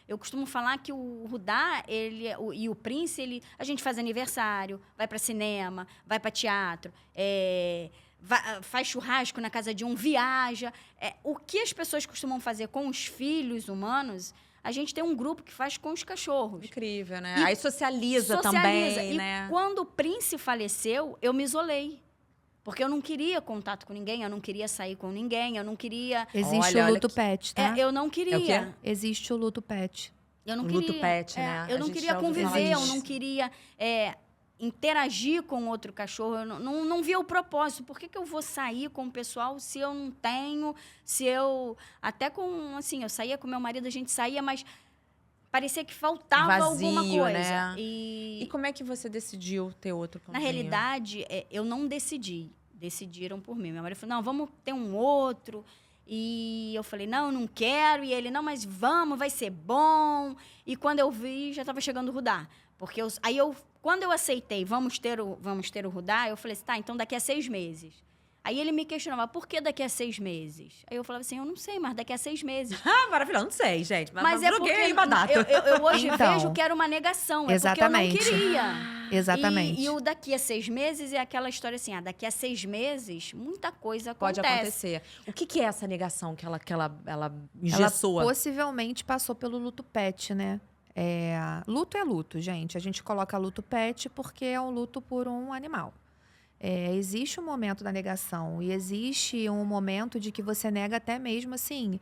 Eu costumo falar que o Rudá e o Prince, a gente faz aniversário, vai para cinema, vai para teatro, faz churrasco na casa de um, viaja. O que as pessoas costumam fazer com os filhos humanos, a gente tem um grupo que faz com os cachorros. Incrível, né? E Aí socializa Socializa. também, E né? quando o Prince faleceu, eu me isolei. Porque eu não queria contato com ninguém, eu não queria sair com ninguém, eu não queria... Existe Olha, o olha luto que- pet, tá? eu não queria. É o quê? Existe o luto pet. Eu não O queria. luto pet, né? Eu A não gente queria já ouviu falar conviver, eu disso. não queria interagir com outro cachorro. Eu não via o propósito. Por que eu vou sair com o pessoal se eu não tenho? Se eu... Até com... Assim, eu saía com meu marido, a gente saía, mas parecia que faltava alguma Vazio, coisa. né? E E como é que você decidiu ter outro na cãozinho? realidade, eu não decidi. Decidiram por mim. Meu marido falou, não, vamos ter um outro. E eu falei, não, eu não quero. E ele, não, mas vamos, vai ser bom. E quando eu vi, já estava chegando o Rudá. Porque quando eu aceitei, vamos ter o Rudá, eu falei assim, tá, então daqui a 6 meses. Aí ele me questionava, por que daqui a 6 meses? Aí eu falava assim, eu não sei, mas daqui a 6 meses. Ah, maravilhoso. Não sei, gente. Mas é joguei porque aí uma data. eu hoje Então, vejo que era uma negação. exatamente. É porque eu não queria. Exatamente. E o daqui a 6 meses é aquela história assim, daqui a 6 meses, muita coisa Pode acontece. acontecer. O que é essa negação que ela Ela engessou? possivelmente passou pelo luto pet, né? Luto é luto, gente. A gente coloca luto pet porque é um luto por um animal. Existe um momento da negação e existe um momento de que você nega até mesmo, assim,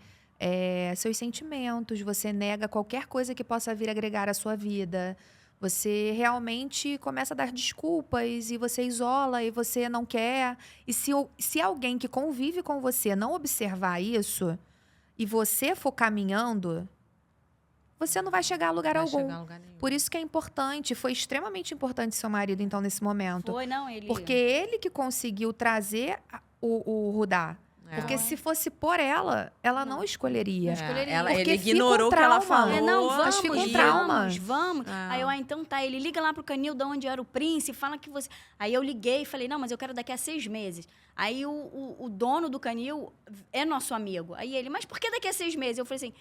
seus sentimentos, você nega qualquer coisa que possa vir agregar à sua vida. Você realmente começa a dar desculpas e você isola e você não quer. E se alguém que convive com você não observar isso e você for caminhando, você não vai chegar a lugar Vai algum. chegar a lugar nenhum. Por isso que é importante, foi extremamente importante seu marido, então, nesse momento. Foi, não, ele... Porque ele que conseguiu trazer o Rudá. É. Porque se fosse por ela, ela não escolheria. escolheria. Porque Porque ele fica ignorou um o que ela trauma. falou. não, mas vamos, fica um vamos, trauma. vamos. Ah. Aí eu, então tá, ele liga lá pro Canil de onde era o Prince, fala que você... Aí eu liguei e falei, não, mas eu quero daqui a 6 meses. Aí o dono do Canil é nosso amigo. Aí ele, mas por que daqui a 6 meses? Eu falei assim,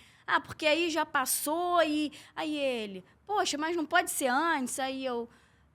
porque aí já passou e... Aí ele, poxa, mas não pode ser antes? Aí eu,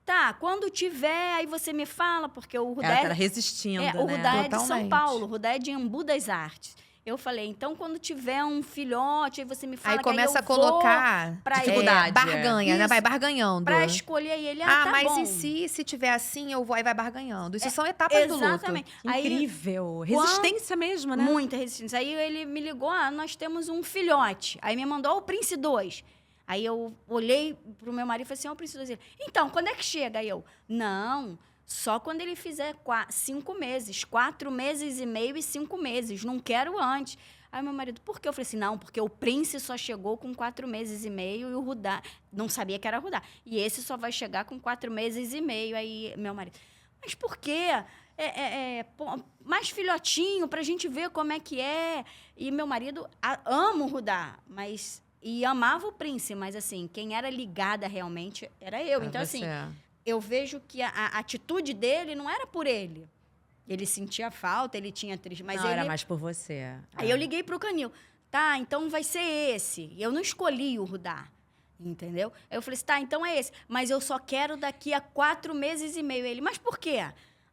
tá, quando tiver, aí você me fala, porque o Rudá... Ela tá resistindo, o né? Rudá é de São Totalmente. Paulo, o Rudá é de Embu das Artes. Eu falei, então quando tiver um filhote, aí você me fala Aí que aí começa eu a colocar pra dificuldade, barganha, né? Isso. Vai barganhando. pra escolher e ele, tá mas bom. e se tiver assim, eu vou, aí vai barganhando. Isso são etapas do luto. Exatamente. Aí, Incrível. Resistência mesmo, né? muita resistência. Aí ele me ligou, nós temos um filhote. Aí me mandou o Prince 2. Aí eu olhei pro meu marido e falei assim, o Prince 2. Ele, então, quando é que chega? Aí eu, não, só quando ele fizer 5 meses. 4 meses e meio e 5 meses. Não quero antes. Aí meu marido, por quê? Eu falei assim, não, porque o Prince só chegou com 4 meses e meio e o Rudá, não sabia que era Rudá. E esse só vai chegar com 4 meses e meio. Aí meu marido, mas por quê? Mais filhotinho, pra gente ver como é que é. E meu marido ama o Rudá, mas... E amava o Prince, mas assim, quem era ligada realmente era eu. Então, assim, eu vejo que a atitude dele não era por ele. Ele sentia falta, ele tinha triste, mas não, ele... era mais por você. Aí eu liguei pro Canil. Tá, então vai ser esse. Eu não escolhi o Rudá, entendeu? Aí eu falei assim, tá, então é esse. Mas eu só quero daqui a 4 meses e meio. Ele, mas por quê?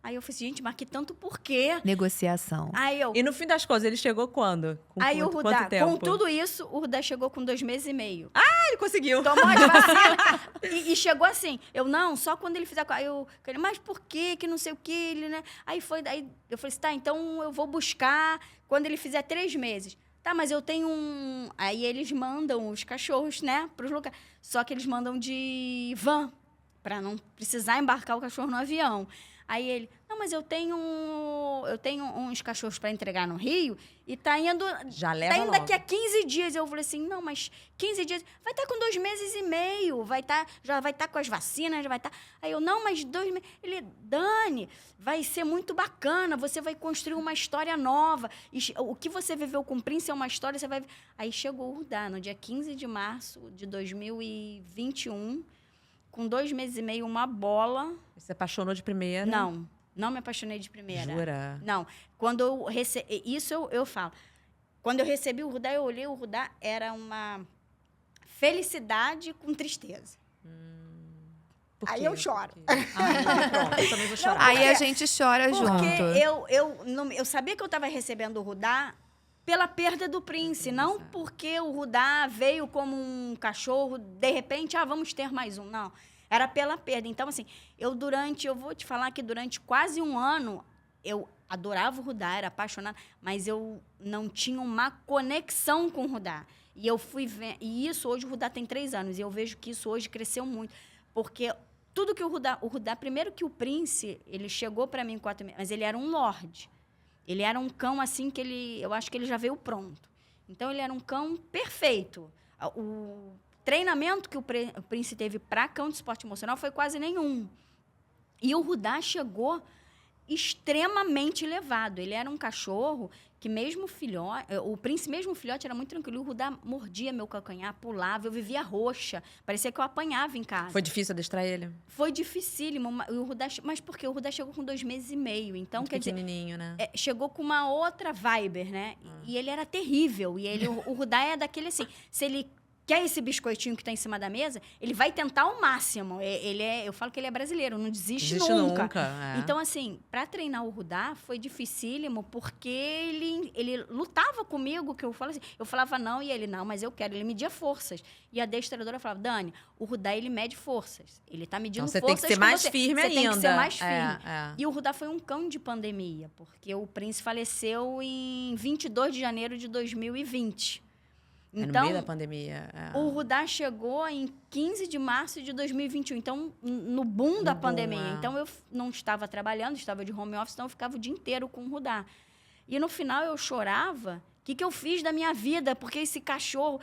Aí eu falei assim, gente, mas que tanto por quê? Negociação. Aí eu... E no fim das contas, ele chegou quando? Aí o Rudá, quanto tempo? com tudo isso, o Rudá chegou com 2 meses e meio. Ele conseguiu. Tomou as vacinas e chegou assim. Eu, não, só quando ele fizer... Aí eu falei, mas por quê? Que não sei o quê, ele, né? Aí eu falei assim, tá, então eu vou buscar quando ele fizer 3 meses. Tá, mas eu tenho um... Aí eles mandam os cachorros, né, pros lugares. Só que eles mandam de van, para não precisar embarcar o cachorro no avião. Aí ele, não, mas eu tenho uns cachorros para entregar no Rio e tá indo daqui a 15 dias. Eu falei assim, não, mas 15 dias, vai estar com 2 meses e meio, já vai estar com as vacinas, já vai estar... Aí eu, não, mas 2 meses... Ele, Dani, vai ser muito bacana, você vai construir uma história nova. O que você viveu com o Prince é uma história, você vai... Aí chegou o Rudá, no dia 15 de março de 2021, com 2 meses e meio, uma bola. Você se apaixonou de primeira? Não me apaixonei de primeira. Jura? Não. Quando eu recebi... Isso eu falo. Quando eu recebi o Rudá, eu olhei, o Rudá era uma felicidade com tristeza. Aí eu choro. Pronto, eu também vou chorar. Aí a gente chora junto. Porque eu sabia que eu estava recebendo o Rudá pela perda do Prince, não porque o Rudá veio como um cachorro, de repente, vamos ter mais um. Não, era pela perda. Então, assim, eu vou te falar que durante quase um ano, eu adorava o Rudá, era apaixonada, mas eu não tinha uma conexão com o Rudá. E eu fui ver, e isso hoje o Rudá tem 3 anos, e eu vejo que isso hoje cresceu muito, porque tudo que o Rudá, primeiro que o Prince, ele chegou para mim em 4 meses, mas ele era um lorde. Ele era um cão, assim, que eu acho que ele já veio pronto. Então, ele era um cão perfeito. O treinamento que o Prince teve para cão de suporte emocional foi quase nenhum. E o Rudá chegou extremamente elevado. Ele era um cachorro que mesmo filhote... O Prince, mesmo filhote, era muito tranquilo. O Rudá mordia meu calcanhar, pulava, eu vivia roxa. Parecia que eu apanhava em casa. Foi difícil adestrar ele? Foi dificílimo. Mas por quê? O Rudá chegou com 2 meses e meio. Então, muito pequenininho, né? Chegou com uma outra vibe, né? E ele era terrível. E o Rudá é daquele assim... Se ele quer esse biscoitinho que está em cima da mesa, ele vai tentar ao máximo. Eu falo que ele é brasileiro, não desiste nunca. Então, assim, para treinar o Rudá foi dificílimo, porque ele lutava comigo, que eu falava não, e ele, não, mas eu quero. Ele media forças. E a adestradora falava, Dani, o Rudá, ele mede forças. Ele está medindo então, forças. Você tem que ser mais firme ainda. Você tem que ser mais firme. E o Rudá foi um cão de pandemia, porque o Prince faleceu em 22 de janeiro de 2020. Então, no meio da pandemia. O Rudá chegou em 15 de março de 2021. Então, no boom da pandemia. Então, eu não estava trabalhando, estava de home office, então eu ficava o dia inteiro com o Rudá. E no final eu chorava. O que eu fiz da minha vida? Porque esse cachorro...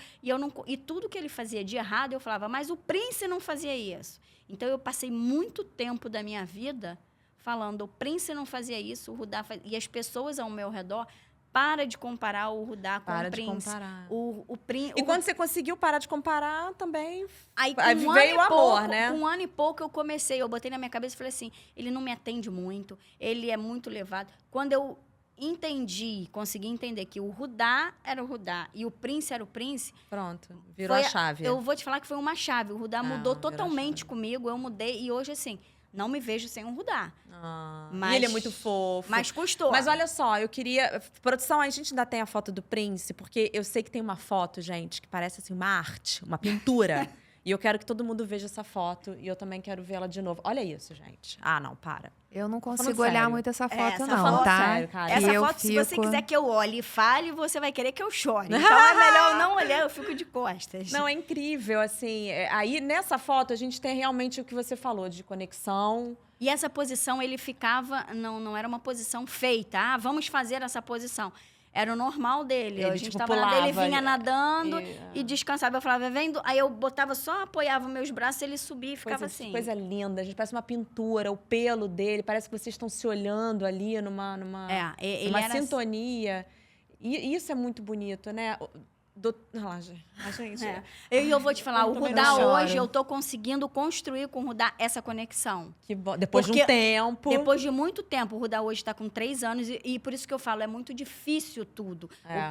E tudo que ele fazia de errado, eu falava, mas o Prince não fazia isso. Então, eu passei muito tempo da minha vida falando, o Prince não fazia isso, o Rudá fazia... E as pessoas ao meu redor... Para de comparar o Rudá com o Prince. E quando você conseguiu parar de comparar, também aí veio o amor, né? Com 1 ano e pouco eu comecei, eu botei na minha cabeça e falei assim, ele não me atende muito, ele é muito levado. Quando eu consegui entender que o Rudá era o Rudá e o Prince era o Prince... Pronto, virou a chave. Eu vou te falar que foi uma chave. O Rudá mudou totalmente comigo, eu mudei e hoje, assim... Não me vejo sem um Rudá. E ele é muito fofo. Mas custou. Mas olha só, eu queria... Produção, a gente ainda tem a foto do Prince, porque eu sei que tem uma foto, gente, que parece assim uma arte, uma pintura. E eu quero que todo mundo veja essa foto. E eu também quero ver ela de novo. Olha isso, gente. Não, para. Eu não consigo olhar muito essa foto, não, falando tá? Sério, cara. Essa foto, se você quiser que eu olhe e fale, você vai querer que eu chore. Então, é melhor não olhar, eu fico de costas. Não, é incrível, assim. Aí, nessa foto, a gente tem realmente o que você falou, de conexão. E essa posição, ele ficava... Não era uma posição feita. Vamos fazer essa posição. Era o normal dele. A gente tava nadando, ele vinha nadando e descansava. Eu falava, vendo? Aí eu botava apoiava meus braços, ele subia e ficava assim. Coisa linda, a gente parece uma pintura, o pelo dele, parece que vocês estão se olhando ali numa sintonia. E isso é muito bonito, né? Gente. E eu vou te falar, o Rudá hoje, eu tô conseguindo construir com o Rudá essa conexão. Que bom. Depois de um tempo. Depois de muito tempo. O Rudá hoje está com 3 anos e por isso que eu falo, é muito difícil tudo.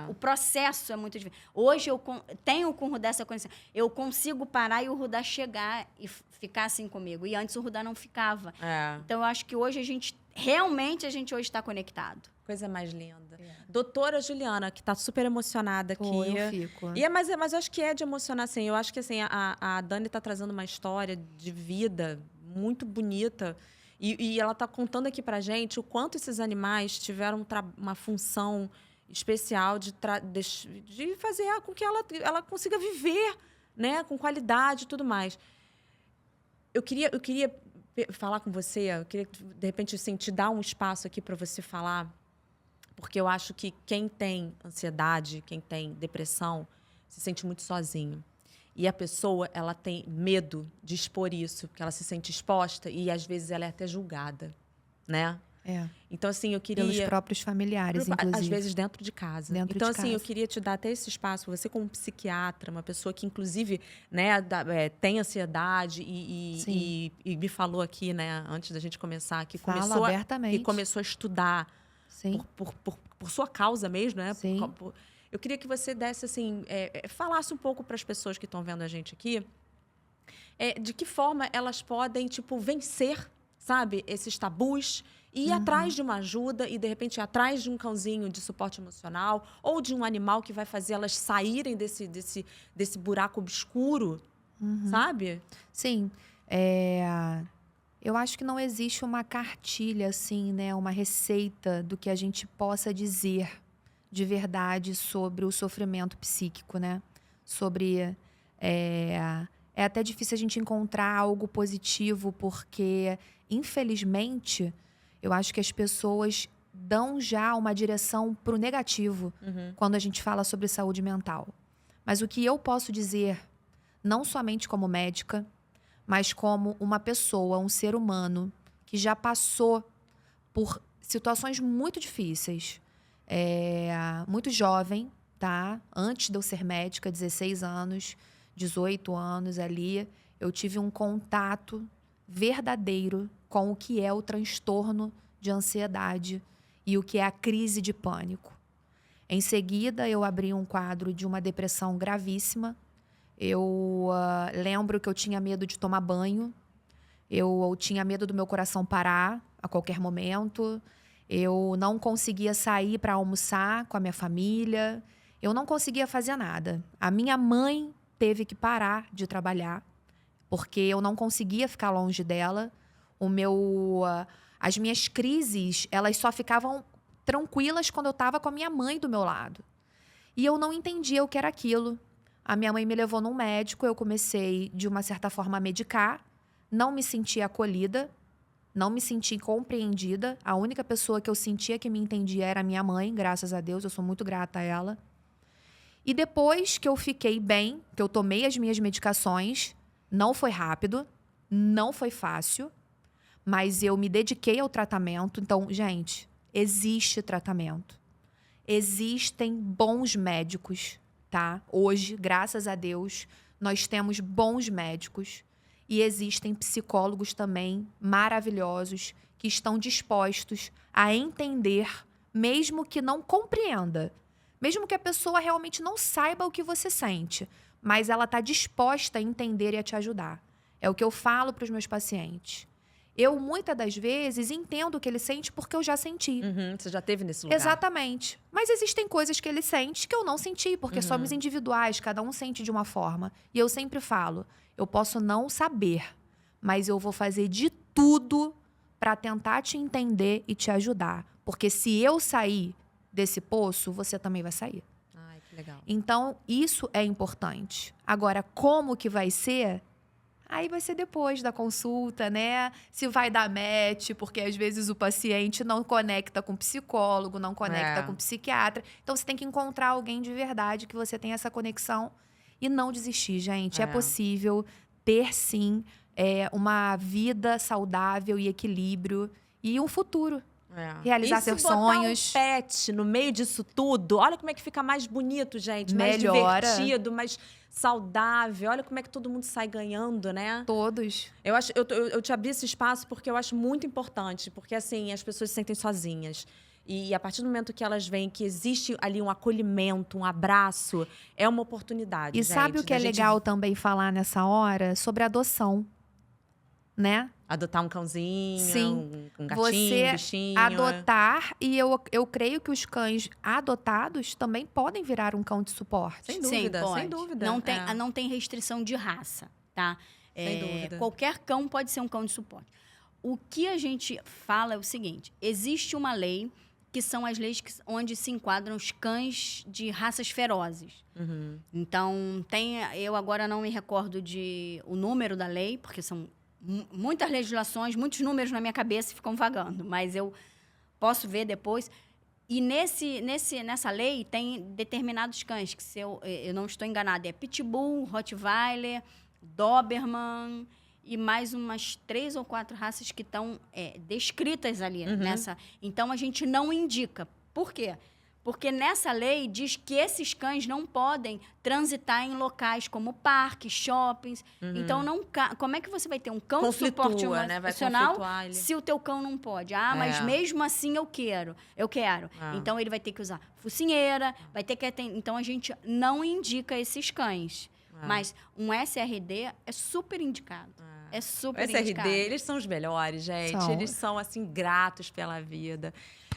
O processo é muito difícil. Hoje eu tenho com o Rudá essa conexão. Eu consigo parar e o Rudá chegar e ficar assim comigo. E antes o Rudá não ficava. Então eu acho que hoje a gente hoje está conectado. Coisa mais linda. Doutora Juliana, que tá super emocionada aqui. Eu fico. Mas eu acho que é de emocionar, assim. Eu acho que assim, a Dani tá trazendo uma história de vida muito bonita. E ela tá contando aqui pra gente o quanto esses animais tiveram uma função especial de fazer com que ela consiga viver, né, com qualidade e tudo mais. Eu queria falar com você, eu queria, de repente, assim, te dar um espaço aqui para você falar, porque eu acho que quem tem ansiedade, quem tem depressão, se sente muito sozinho. E a pessoa, ela tem medo de expor isso, porque ela se sente exposta e, às vezes, ela é até julgada, né? Então, assim, eu queria... Pelos próprios familiares, inclusive. Às vezes, dentro de casa. Então, assim, eu queria te dar até esse espaço. Você, como psiquiatra, uma pessoa que, inclusive, né, tem ansiedade e me falou aqui, né, antes da gente começar, que Fala abertamente. Que começou a estudar por sua causa mesmo, né? Sim. Eu queria que você desse, assim, falasse um pouco para as pessoas que estão vendo a gente aqui, de que forma elas podem, tipo, vencer, sabe, esses tabus e ir atrás de uma ajuda e, de repente, ir atrás de um cãozinho de suporte emocional ou de um animal que vai fazer elas saírem desse buraco obscuro, sabe? Sim. Eu acho que não existe uma cartilha, assim, né? Uma receita do que a gente possa dizer de verdade sobre o sofrimento psíquico, né? Sobre... É até difícil a gente encontrar algo positivo, porque, infelizmente, eu acho que as pessoas dão já uma direção para o negativo quando a gente fala sobre saúde mental. Mas o que eu posso dizer, não somente como médica, mas como uma pessoa, um ser humano, que já passou por situações muito difíceis, muito jovem, tá? Antes de eu ser médica, 16 anos, 18 anos ali, eu tive um contato verdadeiro com o que é o transtorno de ansiedade e o que é a crise de pânico. Em seguida, eu abri um quadro de uma depressão gravíssima. Eu lembro que eu tinha medo de tomar banho, eu tinha medo do meu coração parar a qualquer momento, eu não conseguia sair para almoçar com a minha família, eu não conseguia fazer nada. A minha mãe teve que parar de trabalhar, porque eu não conseguia ficar longe dela. As minhas crises, elas só ficavam tranquilas quando eu estava com a minha mãe do meu lado. E eu não entendia o que era aquilo. A minha mãe me levou num médico, eu comecei, de uma certa forma, a medicar. Não me sentia acolhida, não me senti compreendida. A única pessoa que eu sentia que me entendia era a minha mãe, graças a Deus, eu sou muito grata a ela. E depois que eu fiquei bem, que eu tomei as minhas medicações, não foi rápido, não foi fácil, mas eu me dediquei ao tratamento. Então, gente, existe tratamento. Existem bons médicos, tá? Hoje, graças a Deus, nós temos bons médicos e existem psicólogos também maravilhosos que estão dispostos a entender, mesmo que não compreenda. Mesmo que a pessoa realmente não saiba o que você sente, mas ela está disposta a entender e a te ajudar. É o que eu falo para os meus pacientes. Eu, muitas das vezes, entendo o que ele sente porque eu já senti. Você já teve nesse lugar. Exatamente. Mas existem coisas que ele sente que eu não senti, porque somos individuais, cada um sente de uma forma. E eu sempre falo, eu posso não saber, mas eu vou fazer de tudo para tentar te entender e te ajudar. Porque se eu sair desse poço, você também vai sair. Ai, que legal. Então, isso é importante. Agora, como que vai ser? Aí vai ser depois da consulta, né? Se vai dar match, porque às vezes o paciente não conecta com o psicólogo, não conecta com o psiquiatra. Então, você tem que encontrar alguém de verdade que você tenha essa conexão e não desistir, gente. É possível ter, sim, uma vida saudável e equilíbrio e um futuro. Realizar seus sonhos. Um pet no meio disso tudo, olha como é que fica mais bonito, gente. Melhora. Mais divertido, mais saudável. Olha como é que todo mundo sai ganhando, né? Todos. Eu te abri esse espaço porque eu acho muito importante. Porque, assim, as pessoas se sentem sozinhas. E a partir do momento que elas veem que existe ali um acolhimento, um abraço, é uma oportunidade, E gente, sabe o que é legal também falar nessa hora? Sobre adoção, né? Adotar um cãozinho, Sim. um gatinho, um bichinho. Adotar, e eu creio que os cães adotados também podem virar um cão de suporte. Sem dúvida, Sim, pode. sem dúvida. Não tem restrição de raça, tá? Sem dúvida. Qualquer cão pode ser um cão de suporte. O que a gente fala é o seguinte, existe uma lei que são as leis onde se enquadram os cães de raças ferozes. Uhum. Então, eu agora não me recordo o número da lei, porque são muitas legislações, muitos números na minha cabeça ficam vagando, mas eu posso ver depois. E nessa lei tem determinados cães, que se eu não estou enganada, é Pitbull, Rottweiler, Doberman e mais umas 3 ou 4 raças que estão descritas ali nessa. Então, a gente não indica. Por quê? Porque nessa lei diz que esses cães não podem transitar em locais como parques, shoppings. Então, como é que você vai ter um cão de suporte emocional se o teu cão não pode? Mas mesmo assim eu quero. Então, ele vai ter que usar focinheira, vai ter que Então, a gente não indica esses cães. Mas um SRD é super indicado. É super indicado. SRD, eles são os melhores, gente. Eles são, assim, gratos pela vida.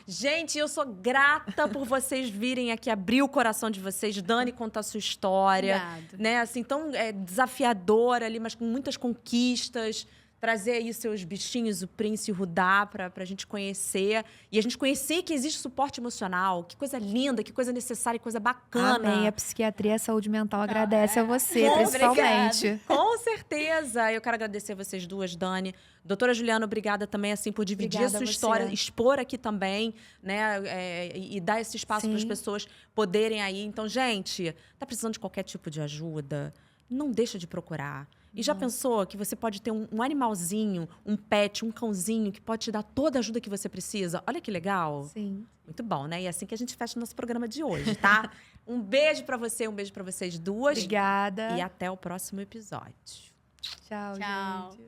Gente, eu sou grata por vocês virem aqui abrir o coração de vocês. Dani, contar a sua história. Obrigada. Né? Assim, tão desafiadora ali, mas com muitas conquistas. Trazer aí seus bichinhos, o Prince e o Rudá, pra gente conhecer. E a gente conhecer que existe suporte emocional. Que coisa linda, que coisa necessária, que coisa bacana. Amém. A psiquiatria e a saúde mental agradece a você, principalmente. Com certeza. Eu quero agradecer a vocês duas, Dani. Doutora Juliana, obrigada também, assim, por dividir a sua história, expor aqui também, né? E dar esse espaço para as pessoas poderem aí. Então, gente, tá precisando de qualquer tipo de ajuda? Não deixa de procurar. E já pensou que você pode ter um animalzinho, um pet, um cãozinho que pode te dar toda a ajuda que você precisa? Olha que legal. Sim. Muito bom, né? E é assim que a gente fecha o nosso programa de hoje, tá? Um beijo pra você, um beijo pra vocês duas. Obrigada. E até o próximo episódio. Tchau, Tchau. gente.